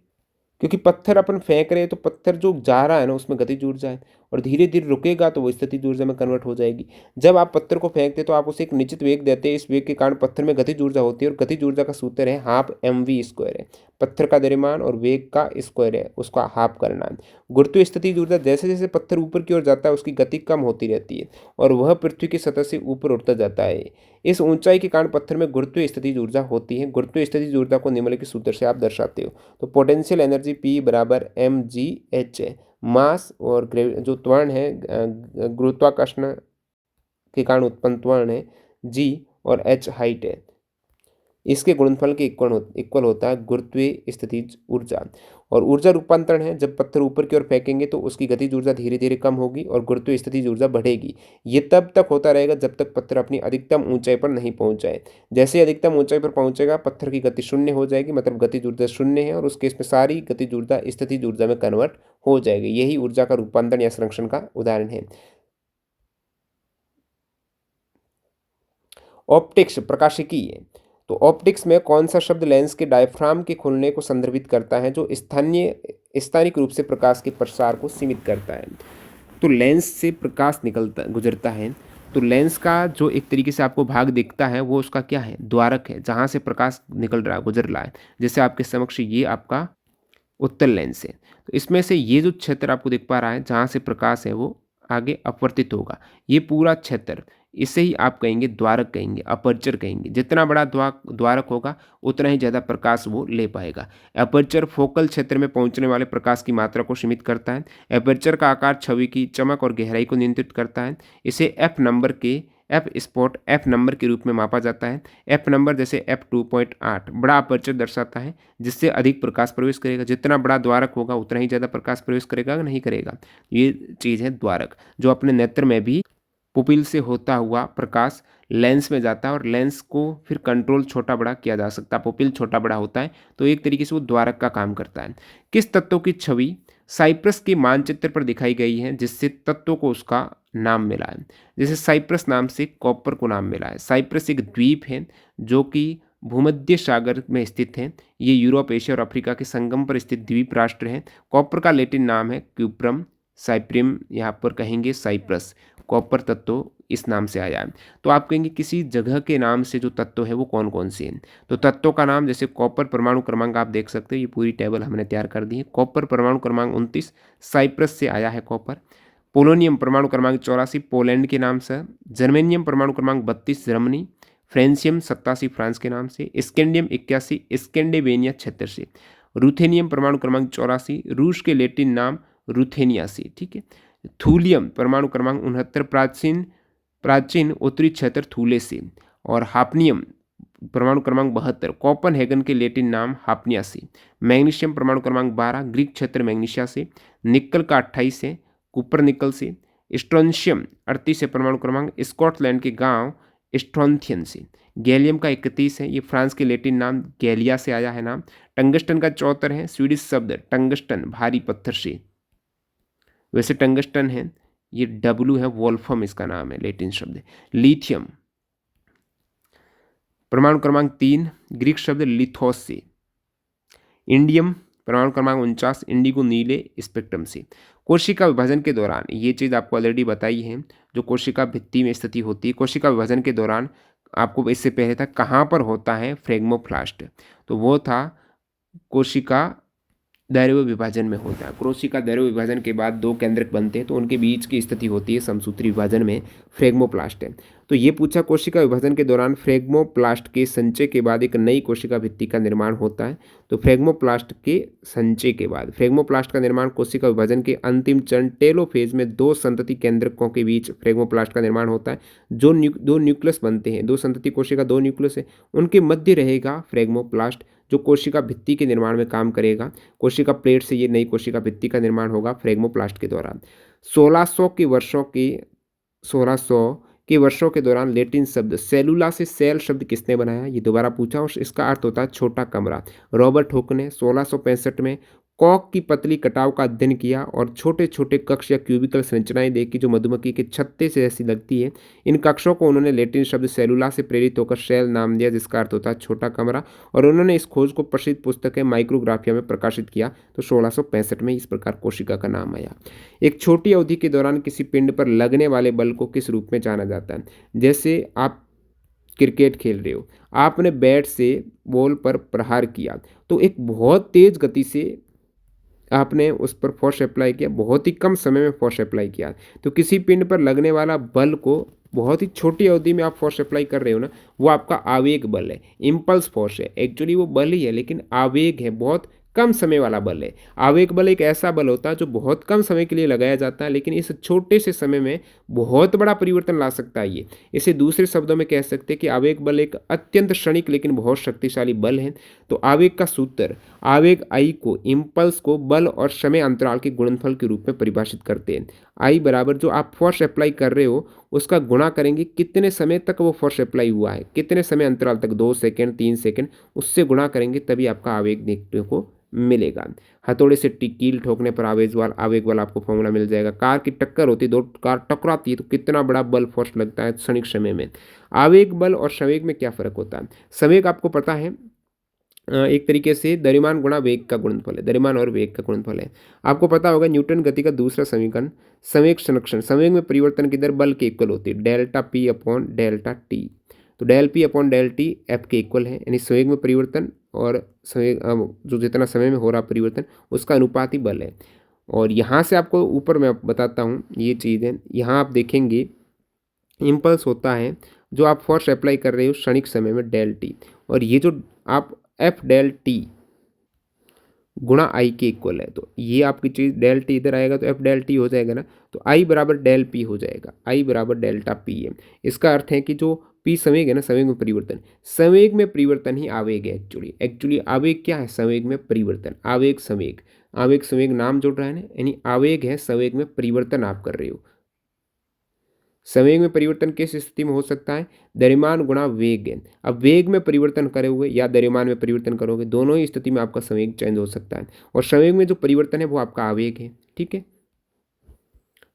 क्योंकि पत्थर अपन फेंक रहे हैं तो पत्थर जो जा रहा है ना उसमें गतिज ऊर्जा है, और धीरे धीरे रुकेगा तो वो स्थितिज ऊर्जा में कन्वर्ट हो जाएगी। जब आप पत्थर को फेंकते तो आप उसे एक निश्चित वेग देते हैं, इस वेग के कारण पत्थर में गतिज ऊर्जा होती है, और गतिज ऊर्जा का सूत्र है हाफ mv² है। पत्थर का द्रव्यमान और वेग का स्क्वायर है, उसका हाफ करना है। गुरुत्व स्थितिज ऊर्जा, जैसे जैसे पत्थर ऊपर की ओर जाता है उसकी गति कम होती रहती है और वह पृथ्वी की सतह से ऊपर उठता जाता है। इस ऊंचाई के कारण पत्थर में गुरुत्व स्थितिज ऊर्जा होती है। गुरुत्व स्थितिज ऊर्जा को निम्नलिखित सूत्र से आप दर्शाते हो। तो पोटेंशियल एनर्जी P बराबर mgh है। मास और जो त्वरण है गुरुत्वाकर्षण के कारण उत्पन्न त्वरण है g, और h हाइट है। इसके गुणनफल के इक्वल होता है गुरुत्वीय स्थितिज ऊर्जा। और ऊर्जा रूपांतरण है, जब पत्थर ऊपर की ओर फेंकेंगे तो उसकी गतिज ऊर्जा धीरे धीरे कम होगी और गुरुत्वीय स्थितिज ऊर्जा बढ़ेगी। ये तब तक होता रहेगा जब तक पत्थर अपनी अधिकतम ऊंचाई पर नहीं पहुंच जाए। जैसे ही अधिकतम ऊंचाई पर पहुंचेगा पत्थर की गति शून्य हो जाएगी, मतलब गतिज ऊर्जा शून्य है, और उस केस में सारी गतिज ऊर्जा स्थितिज ऊर्जा में कन्वर्ट हो जाएगी। यही ऊर्जा का रूपांतरण या संरक्षण का उदाहरण है। ऑप्टिक्स, प्रकाशिकी है। तो ऑप्टिक्स में कौन सा शब्द लेंस के डायफ्राम के खुलने को संदर्भित करता है, जो स्थानिक रूप से प्रकाश के प्रसार को सीमित करता है? तो लेंस से प्रकाश गुजरता है, तो लेंस का जो एक तरीके से आपको भाग दिखता है वो उसका क्या है? द्वारक है, जहाँ से प्रकाश निकल रहा है, गुजर रहा है। जैसे आपके समक्ष ये आपका उत्तल लेंस है, तो इसमें से ये जो क्षेत्र आपको दिख पा रहा है जहाँ से प्रकाश है वो आगे अपवर्तित होगा। ये पूरा क्षेत्र इसे ही आप कहेंगे द्वारक कहेंगे, अपर्चर कहेंगे। जितना बड़ा द्वारक होगा उतना ही ज़्यादा प्रकाश वो ले पाएगा। अपर्चर फोकल क्षेत्र में पहुंचने वाले प्रकाश की मात्रा को सीमित करता है। अपर्चर का आकार छवि की चमक और गहराई को नियंत्रित करता है। इसे एफ स्पॉट एफ नंबर के रूप में मापा जाता है। एफ नंबर जैसे f2.8 बड़ा अपर्चर दर्शाता है, जिससे अधिक प्रकाश प्रवेश करेगा। जितना बड़ा द्वारक होगा उतना ही ज़्यादा प्रकाश प्रवेश करेगा कि नहीं करेगा। ये चीज़ है द्वारक, जो अपने नेत्र में भी पुपिल से होता हुआ प्रकाश लेंस में जाता है और लेंस को फिर कंट्रोल छोटा बड़ा किया जा सकता है। पुपिल छोटा बड़ा होता है तो एक तरीके से वो द्वारक का काम करता है। किस तत्व की छवि साइप्रस के मानचित्र पर दिखाई गई है जिससे तत्व को उसका नाम मिला है? जैसे साइप्रस नाम से कॉपर को नाम मिला है। साइप्रस एक द्वीप है जो कि भूमध्य सागर में स्थित है। ये यूरोप, एशिया और अफ्रीका के संगम पर स्थित द्वीप राष्ट्र है। कॉपर का लैटिन नाम है क्यूप्रम, साइप्रिम यहाँ पर कहेंगे साइप्रस। कॉपर तत्व इस नाम से आया है। तो आप कहेंगे किसी जगह के नाम से जो तत्व है वो कौन कौन से हैं? तो तत्वों का नाम जैसे कॉपर परमाणु क्रमांक आप देख सकते हो, ये पूरी टेबल हमने तैयार कर दी है। कॉपर परमाणु क्रमांक 29 साइप्रस से आया है कॉपर। पोलोनियम परमाणु क्रमांक 84 पोलैंड के नाम से। जर्मेनियम परमाणु क्रमांक 32 जर्मनी। फ्रेंसियम 87 फ्रांस के नाम से। स्कैंडियम 81 स्कैंडेवेनिया क्षेत्र से। रूथेनियम परमाणु क्रमांक 84 रूस के लैटिन नाम रूथेनिया से। ठीक है। थूलियम परमाणु क्रमांक 69 प्राचीन उत्तरी क्षेत्र थूले से। और हाफनियम परमाणु क्रमांक 72 कोपनहेगन के लैटिन नाम हाफनिया से। मैग्नीशियम परमाणु क्रमांक 12 ग्रीक क्षेत्र मैग्नीशिया से। निकल का 28 है कुपर निकल से। स्ट्रोंशियम 38 है परमाणु क्रमांक स्कॉटलैंड के गांव स्ट्रोंथियन से। गैलियम का 31 है, ये फ्रांस के लैटिन नाम गैलिया से आया है नाम। टंगस्टन का 74 है, स्वीडिश शब्द टंगस्टन भारी पत्थर से। वैसे टंगस्टन है, ये डब्लू है, वोल्फम इसका नाम है, लैटिन शब्द। लिथियम परमाणु क्रमांक 3 ग्रीक शब्द लिथोस से। इंडियम परमाणु क्रमांक 49 इंडिगो नीले स्पेक्ट्रम से। कोशिका विभाजन के दौरान ये चीज़ आपको ऑलरेडी बताई है, जो कोशिका भित्ति में स्थिति होती है। कोशिका विभाजन के दौरान आपको इससे पहले था कहाँ पर होता है फ्रेगमोप्लास्ट, तो वो था कोशिका दैर्घ्य विभाजन में होता है। कोशिका दैर्घ्य विभाजन के बाद दो केंद्रक बनते हैं तो उनके बीच की स्थिति होती है समसूत्री विभाजन में, फ्रेगमोप्लास्ट है। तो ये पूछा कोशिका विभाजन के दौरान फ्रेगमोप्लास्ट के संचय के बाद एक नई कोशिका भित्ति का निर्माण होता है। तो फ्रेगमोप्लास्ट के संचय के बाद फ्रेगमोप्लास्ट का निर्माण कोशिका विभाजन के अंतिम चरण टेलोफेज में दो संतति केंद्रकों के बीच फ्रेगमोप्लास्ट का निर्माण होता है। जो दो न्यूक्लियस बनते हैं, दो संतति कोशिका दो न्यूक्लियस है, उनके मध्य रहेगा फ्रेगमोप्लास्ट जो कोशिका भित्ति के निर्माण में काम करेगा। कोशिका प्लेट से ये नई कोशिका भित्ति का निर्माण होगा फ्रेगमोप्लास्ट के दौरान। 1600 के वर्षों के दौरान लैटिन शब्द सेलुला से सेल शब्द किसने बनाया, ये दोबारा पूछा और इसका अर्थ होता है छोटा कमरा। रॉबर्ट हुक ने 1665 में कॉक की पतली कटाव का अध्ययन किया और छोटे छोटे कक्ष या क्यूबिकल संरचनाएं देखी जो मधुमक्खी के छत्ते से ऐसी लगती है। इन कक्षों को उन्होंने लैटिन शब्द सेलुला से प्रेरित होकर सेल नाम दिया, जिसका अर्थ होता है छोटा कमरा। और उन्होंने इस खोज को प्रसिद्ध पुस्तक है माइक्रोग्राफिया में प्रकाशित किया। तो 1665 में इस प्रकार कोशिका का नाम आया। एक छोटी अवधि के दौरान किसी पिंड पर लगने वाले बल को किस रूप में जाना जाता है? जैसे आप क्रिकेट खेल रहे हो, आपने बैट से बॉल पर प्रहार किया तो एक बहुत तेज गति से आपने उस पर फोर्स अप्लाई किया, बहुत ही कम समय में फोर्स अप्लाई किया। तो किसी पिंड पर लगने वाला बल को बहुत ही छोटी अवधि में आप फोर्स अप्लाई कर रहे हो ना, वो आपका आवेग बल है, इम्पल्स फोर्स है। एक्चुअली वो बल ही है लेकिन आवेग है, बहुत कम समय वाला बल है। आवेग बल एक ऐसा बल होता है जो बहुत कम समय के लिए लगाया जाता है लेकिन इस छोटे से समय में बहुत बड़ा परिवर्तन ला सकता है ये। इसे दूसरे शब्दों में कह सकते हैं कि आवेग बल एक अत्यंत क्षणिक लेकिन बहुत शक्तिशाली बल है। तो आवेग का सूत्र, आवेग आई को, इम्पल्स को बल और समय अंतराल के गुणनफल के रूप में परिभाषित करते हैं। आई बराबर जो आप फोर्स अप्लाई कर रहे हो उसका गुणा करेंगे कितने समय तक वो फोर्स अप्लाई हुआ है, कितने समय अंतराल तक, 2 सेकंड 3 सेकंड, उससे गुणा करेंगे तभी आपका आवेग देखने को मिलेगा। हथौड़े से कील ठोकने पर आवेग बल आपको फॉर्मूला मिल जाएगा। कार की टक्कर होती है, दो कार टकराती है तो कितना बड़ा बल फोर्स लगता है क्षणिक समय में। आवेग बल और संवेग में क्या फर्क होता है? संवेग आपको पता है एक तरीके से द्रव्यमान गुणा वेग का गुणनफल है, द्रव्यमान और वेग का गुणनफल है। आपको पता होगा न्यूटन गति का दूसरा समीकरण संवेग संरक्षण, संवेग में परिवर्तन की दर बल के इक्वल होती है, delta P upon delta T. तो del P upon del T F के इक्वल है, यानी संवेग में परिवर्तन और संवेग जो जितना समय में हो रहा परिवर्तन उसका अनुपात ही बल है। और यहाँ से आपको ऊपर मैं बताता हूँ ये चीज़ है, यहाँ आप देखेंगे इम्पल्स होता है जो आप फोर्स अप्लाई कर रहे हो क्षणिक समय में डेल टी, और ये जो आप एफ डेल टी गुणा आई के इक्वल है, तो ये आपकी चीज़ डेल टी इधर आएगा तो एफ डेल टी हो जाएगा ना, तो आई बराबर डेल पी हो जाएगा, आई बराबर डेल्टा पी है। इसका अर्थ है कि जो पी संवेग है ना, संवेग में परिवर्तन, संवेग में परिवर्तन ही आवेग है एक्चुअली। एक्चुअली आवेग क्या है? संवेग में परिवर्तन। आवेग संवेग, आवेग संवेग नाम जुड़ रहा है ना, यानी आवेग है संवेग में परिवर्तन आप कर रहे हो। संवेग में परिवर्तन किस स्थिति में हो सकता है? द्रव्यमान गुणा वेग है। अब वेग में परिवर्तन करोगे या द्रव्यमान में परिवर्तन करोगे, दोनों ही स्थिति में आपका संवेग चेंज हो सकता है, और संवेग में जो परिवर्तन है वो आपका आवेग है। ठीक है।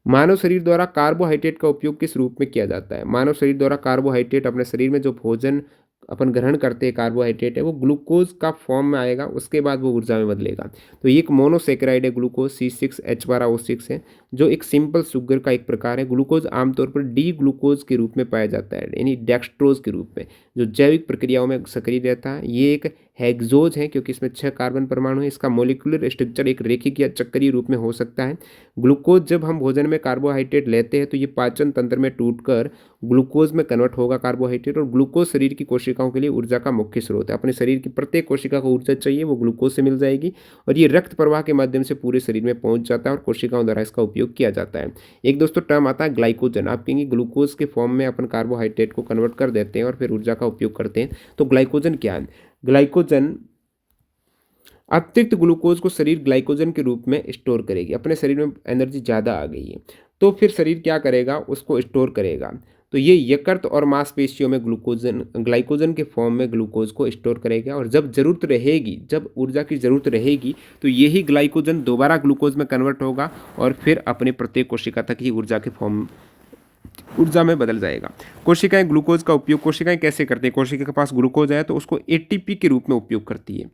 मानव शरीर द्वारा कार्बोहाइड्रेट का उपयोग किस रूप में किया जाता है? मानव शरीर द्वारा कार्बोहाइड्रेट, अपने शरीर में जो भोजन अपन ग्रहण करते हैं कार्बोहाइड्रेट है, वो ग्लूकोज का फॉर्म में आएगा, उसके बाद वो ऊर्जा में बदलेगा। तो ये एक मोनोसेकेराइड है, ग्लूकोज C6H12O6 है, जो एक सिंपल शुगर का एक प्रकार है। ग्लूकोज आमतौर पर डी ग्लूकोज के रूप में पाया जाता है, यानी डेक्सट्रोज के रूप में, जो जैविक प्रक्रियाओं में सक्रिय रहता है। ये एक हेक्सोज है क्योंकि इसमें 6 कार्बन परमाणु है। इसका मोलिकुलर स्ट्रक्चर एक रेखिक या चक्रीय रूप में हो सकता है। ग्लूकोज, जब हम भोजन में कार्बोहाइड्रेट लेते हैं तो ये पाचन तंत्र में टूटकर ग्लूकोज में कन्वर्ट होगा कार्बोहाइड्रेट, और ग्लूकोज शरीर की कोशिकाओं के लिए ऊर्जा का मुख्य स्रोत है। अपने शरीर की प्रत्येक कोशिका को ऊर्जा चाहिए, वो ग्लूकोज से मिल जाएगी, और ये रक्त प्रवाह के माध्यम से पूरे शरीर में पहुंच जाता है और कोशिकाओं द्वारा इसका उपयोग किया जाता है। एक दोस्तों टर्म आता है ग्लाइकोजन। आप कहेंगे ग्लूकोज के फॉर्म में अपन कार्बोहाइड्रेट को कन्वर्ट कर देते हैं और फिर ऊर्जा का उपयोग करते हैं, तो ग्लाइकोजन क्या है? ग्लाइकोजन अतिरिक्त ग्लूकोज को शरीर ग्लाइकोजन के रूप में स्टोर करेगी। अपने शरीर में एनर्जी ज़्यादा आ गई है तो फिर शरीर क्या करेगा? उसको स्टोर करेगा। तो ये यकृत और मांसपेशियों में ग्लूकोजन, ग्लाइकोजन के फॉर्म में ग्लूकोज को स्टोर करेगा, और जब जरूरत रहेगी, जब ऊर्जा की जरूरत रहेगी, तो यही ग्लाइकोजन दोबारा ग्लूकोज में कन्वर्ट होगा और फिर अपने प्रत्येक कोशिका तक ही ऊर्जा के फॉर्म, ऊर्जा में बदल जाएगा। कोशिकाएं ग्लूकोज का उपयोग, कोशिकाएं कैसे करती हैं? कोशिका के पास ग्लूकोज है तो उसको एटीपी के रूप में उपयोग करती है,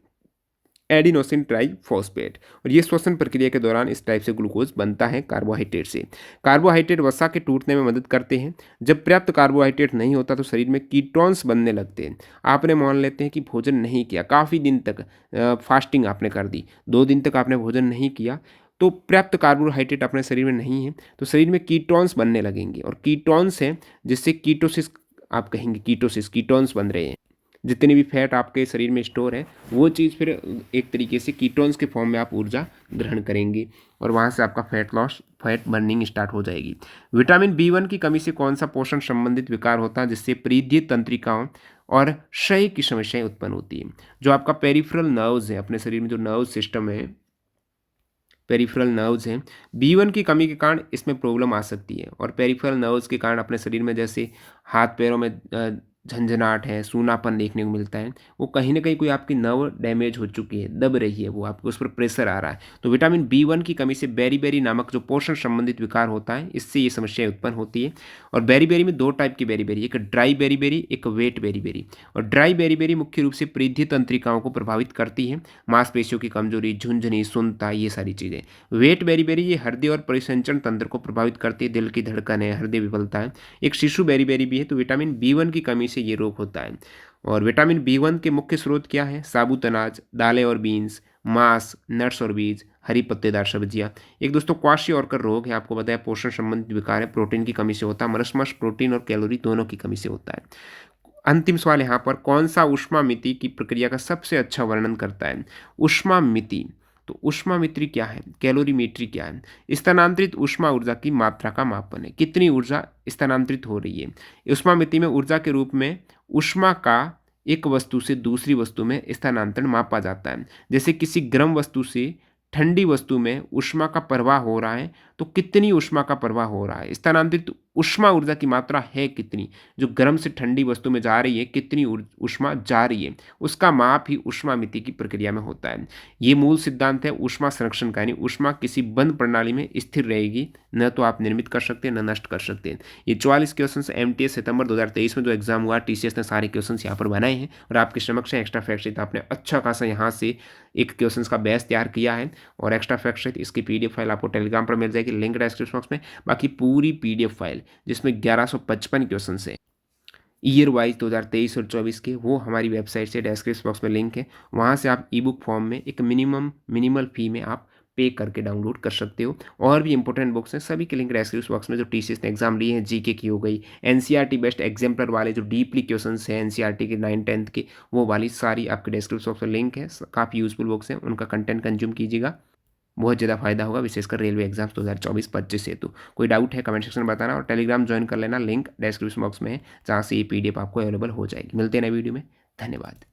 एडिनोसिन ट्राइफॉस्फेट, और ये श्वसन प्रक्रिया के दौरान इस टाइप से ग्लूकोज बनता है कार्बोहाइड्रेट से। कार्बोहाइड्रेट वसा के टूटने में मदद करते हैं। जब पर्याप्त कार्बोहाइड्रेट नहीं होता तो शरीर में कीटोन्स बनने लगते हैं। आपने मान लेते हैं कि भोजन नहीं किया, काफ़ी दिन तक फास्टिंग आपने कर दी, 2 दिन तक आपने भोजन नहीं किया, तो पर्याप्त कार्बोहाइड्रेट अपने शरीर में नहीं है, तो शरीर में कीटोन्स बनने लगेंगे, और कीटोन्स हैं जिससे कीटोसिस, आप कहेंगे कीटोसिस, कीटोन्स बन रहे हैं। जितनी भी फैट आपके शरीर में स्टोर है वो चीज़ फिर एक तरीके से कीटोन्स के फॉर्म में आप ऊर्जा ग्रहण करेंगे, और वहाँ से आपका fat loss, fat burning start हो जाएगी। विटामिन B1 की कमी से कौन सा पोषण संबंधित विकार होता है जिससे परिधीय तंत्रिकाओं और क्षय की समस्याएं उत्पन्न होती है? जो आपका पेरिफेरल नर्व्स है, अपने शरीर में जो नर्व सिस्टम है, पेरिफेरल नर्व्स हैं, B1 की कमी के कारण इसमें प्रॉब्लम आ सकती है, और पेरिफेरल नर्व्स के कारण अपने शरीर में जैसे हाथ पैरों में झंझनाहट है, सूनापन देखने को मिलता है, वो कहीं ना कहीं कोई आपकी नर्व डैमेज हो चुकी है, दब रही है, वो आपको उस पर प्रेशर आ रहा है। तो विटामिन B1 की कमी से बेरीबेरी नामक जो पोषण संबंधित विकार होता है, इससे ये समस्याएं उत्पन्न होती है। और बेरीबेरी में 2 टाइप की बेरीबेरी, एक ड्राई बेरीबेरी, एक वेट बेरीबेरी। और ड्राई बेरीबेरी मुख्य रूप से परिधीय तंत्रिकाओं को प्रभावित करती है, मांसपेशियों की कमजोरी, झुंझुनी, सुन्नता, ये सारी चीज़ें। वेट बेरीबेरी ये हृदय और परिसंचरण तंत्र को प्रभावित करती है, दिल की धड़कन है, हृदय विफलता है। एक शिशु बेरीबेरी भी है, तो विटामिन B1 की कमी से ये रोग होता है। और विटामिन B1 के मुख्य स्रोत क्या है? साबुत अनाज, दालें और बीन्स, मांस, नट्स और बीज, हरी पत्तेदार सब्जियां। एक दोस्तों क्वाशियोरकर रोग है, आपको बताया पोषण संबंधित विकार है, प्रोटीन की कमी से होता है। मरस्मस प्रोटीन और कैलोरी दोनों की कमी से होता है। अंतिम सवाल यहाँ पर, कौन सा ऊष्मामिति की प्रक्रिया का सबसे अच्छा वर्णन करता है? ऊष्मामिति, तो ऊष्मामिति क्या है? कैलोरीमेट्री क्या है? स्थानांतरित ऊष्मा ऊर्जा की मात्रा का मापन है, कितनी ऊर्जा स्थानांतरित हो रही है। ऊष्मामिति में ऊर्जा के रूप में ऊष्मा का एक वस्तु से दूसरी वस्तु में स्थानांतरण मापा जाता है। जैसे किसी गर्म वस्तु से ठंडी वस्तु में ऊष्मा का प्रवाह हो रहा है, तो कितनी ऊष्मा का प्रवाह हो रहा है, स्थानांतरित ऊष्मा ऊर्जा की मात्रा है कितनी, जो गर्म से ठंडी वस्तु में जा रही है, कितनी ऊष्मा जा रही है, उसका माप ही ऊष्मामिति की प्रक्रिया में होता है। ये मूल सिद्धांत है ऊष्मा संरक्षण का, यानी ऊष्मा किसी बंद प्रणाली में स्थिर रहेगी, न तो आप निर्मित कर सकते हैं न नष्ट कर सकते हैं। ये 44 क्वेश्चन MTS सितंबर 2023 में जो एग्जाम हुआ, TCS ने सारे क्वेश्चन यहाँ पर बनाए हैं और आपके समक्ष एक्स्ट्रा फैक्ट शीट आपने अच्छा खासा यहाँ से एक क्वेश्चन का बेस तैयार किया है, और एक्स्ट्रा फैक्ट शीट इसकी PDF फाइल आपको टेलीग्राम पर मिल जाएगी, लिंक डिस्क्रिप्शन बॉक्स में। बाकी पूरी PDF फाइल जिसमें 1155 क्वेश्चन है ईयर वाइज 2023 और 24 के, वो हमारी वेबसाइट से डिस्क्रिप्शन बॉक्स में लिंक है, वहाँ से आप ई बुक फॉर्म में एक मिनिमल फी में आप पे करके डाउनलोड कर सकते हो। और भी इंपॉर्टेंट बुक्स हैं, सभी के लिंक डिस्क्रिप्शन बॉक्स में। जो टीसीएस ने एग्जाम लिए हैं, जीके की हो गई, एनसीईआरटी बेस्ट एग्जाम्पलर वाले जो डीपली क्वेश्चंस हैं एनसीईआरटी के 9th-10th के, वो वाली सारी आपके डिस्क्रिप्शन बॉक्स में लिंक है। काफ़ी यूजफुल बुक्स हैं, उनका कंटेंट कंज्यूम कीजिएगा, बहुत ज़्यादा फायदा होगा, विशेषकर रेलवे एग्जाम्स 2024-25 हेतु। कोई डाउट है कमेंट सेक्शन में बताना, और टेलीग्राम ज्वाइन कर लेना, लिंक डिस्क्रिप्शन बॉक्स में है, जहाँ से ये पीडीएफ आपको अवेलेबल हो जाएगी। मिलते हैं नए वीडियो में, धन्यवाद।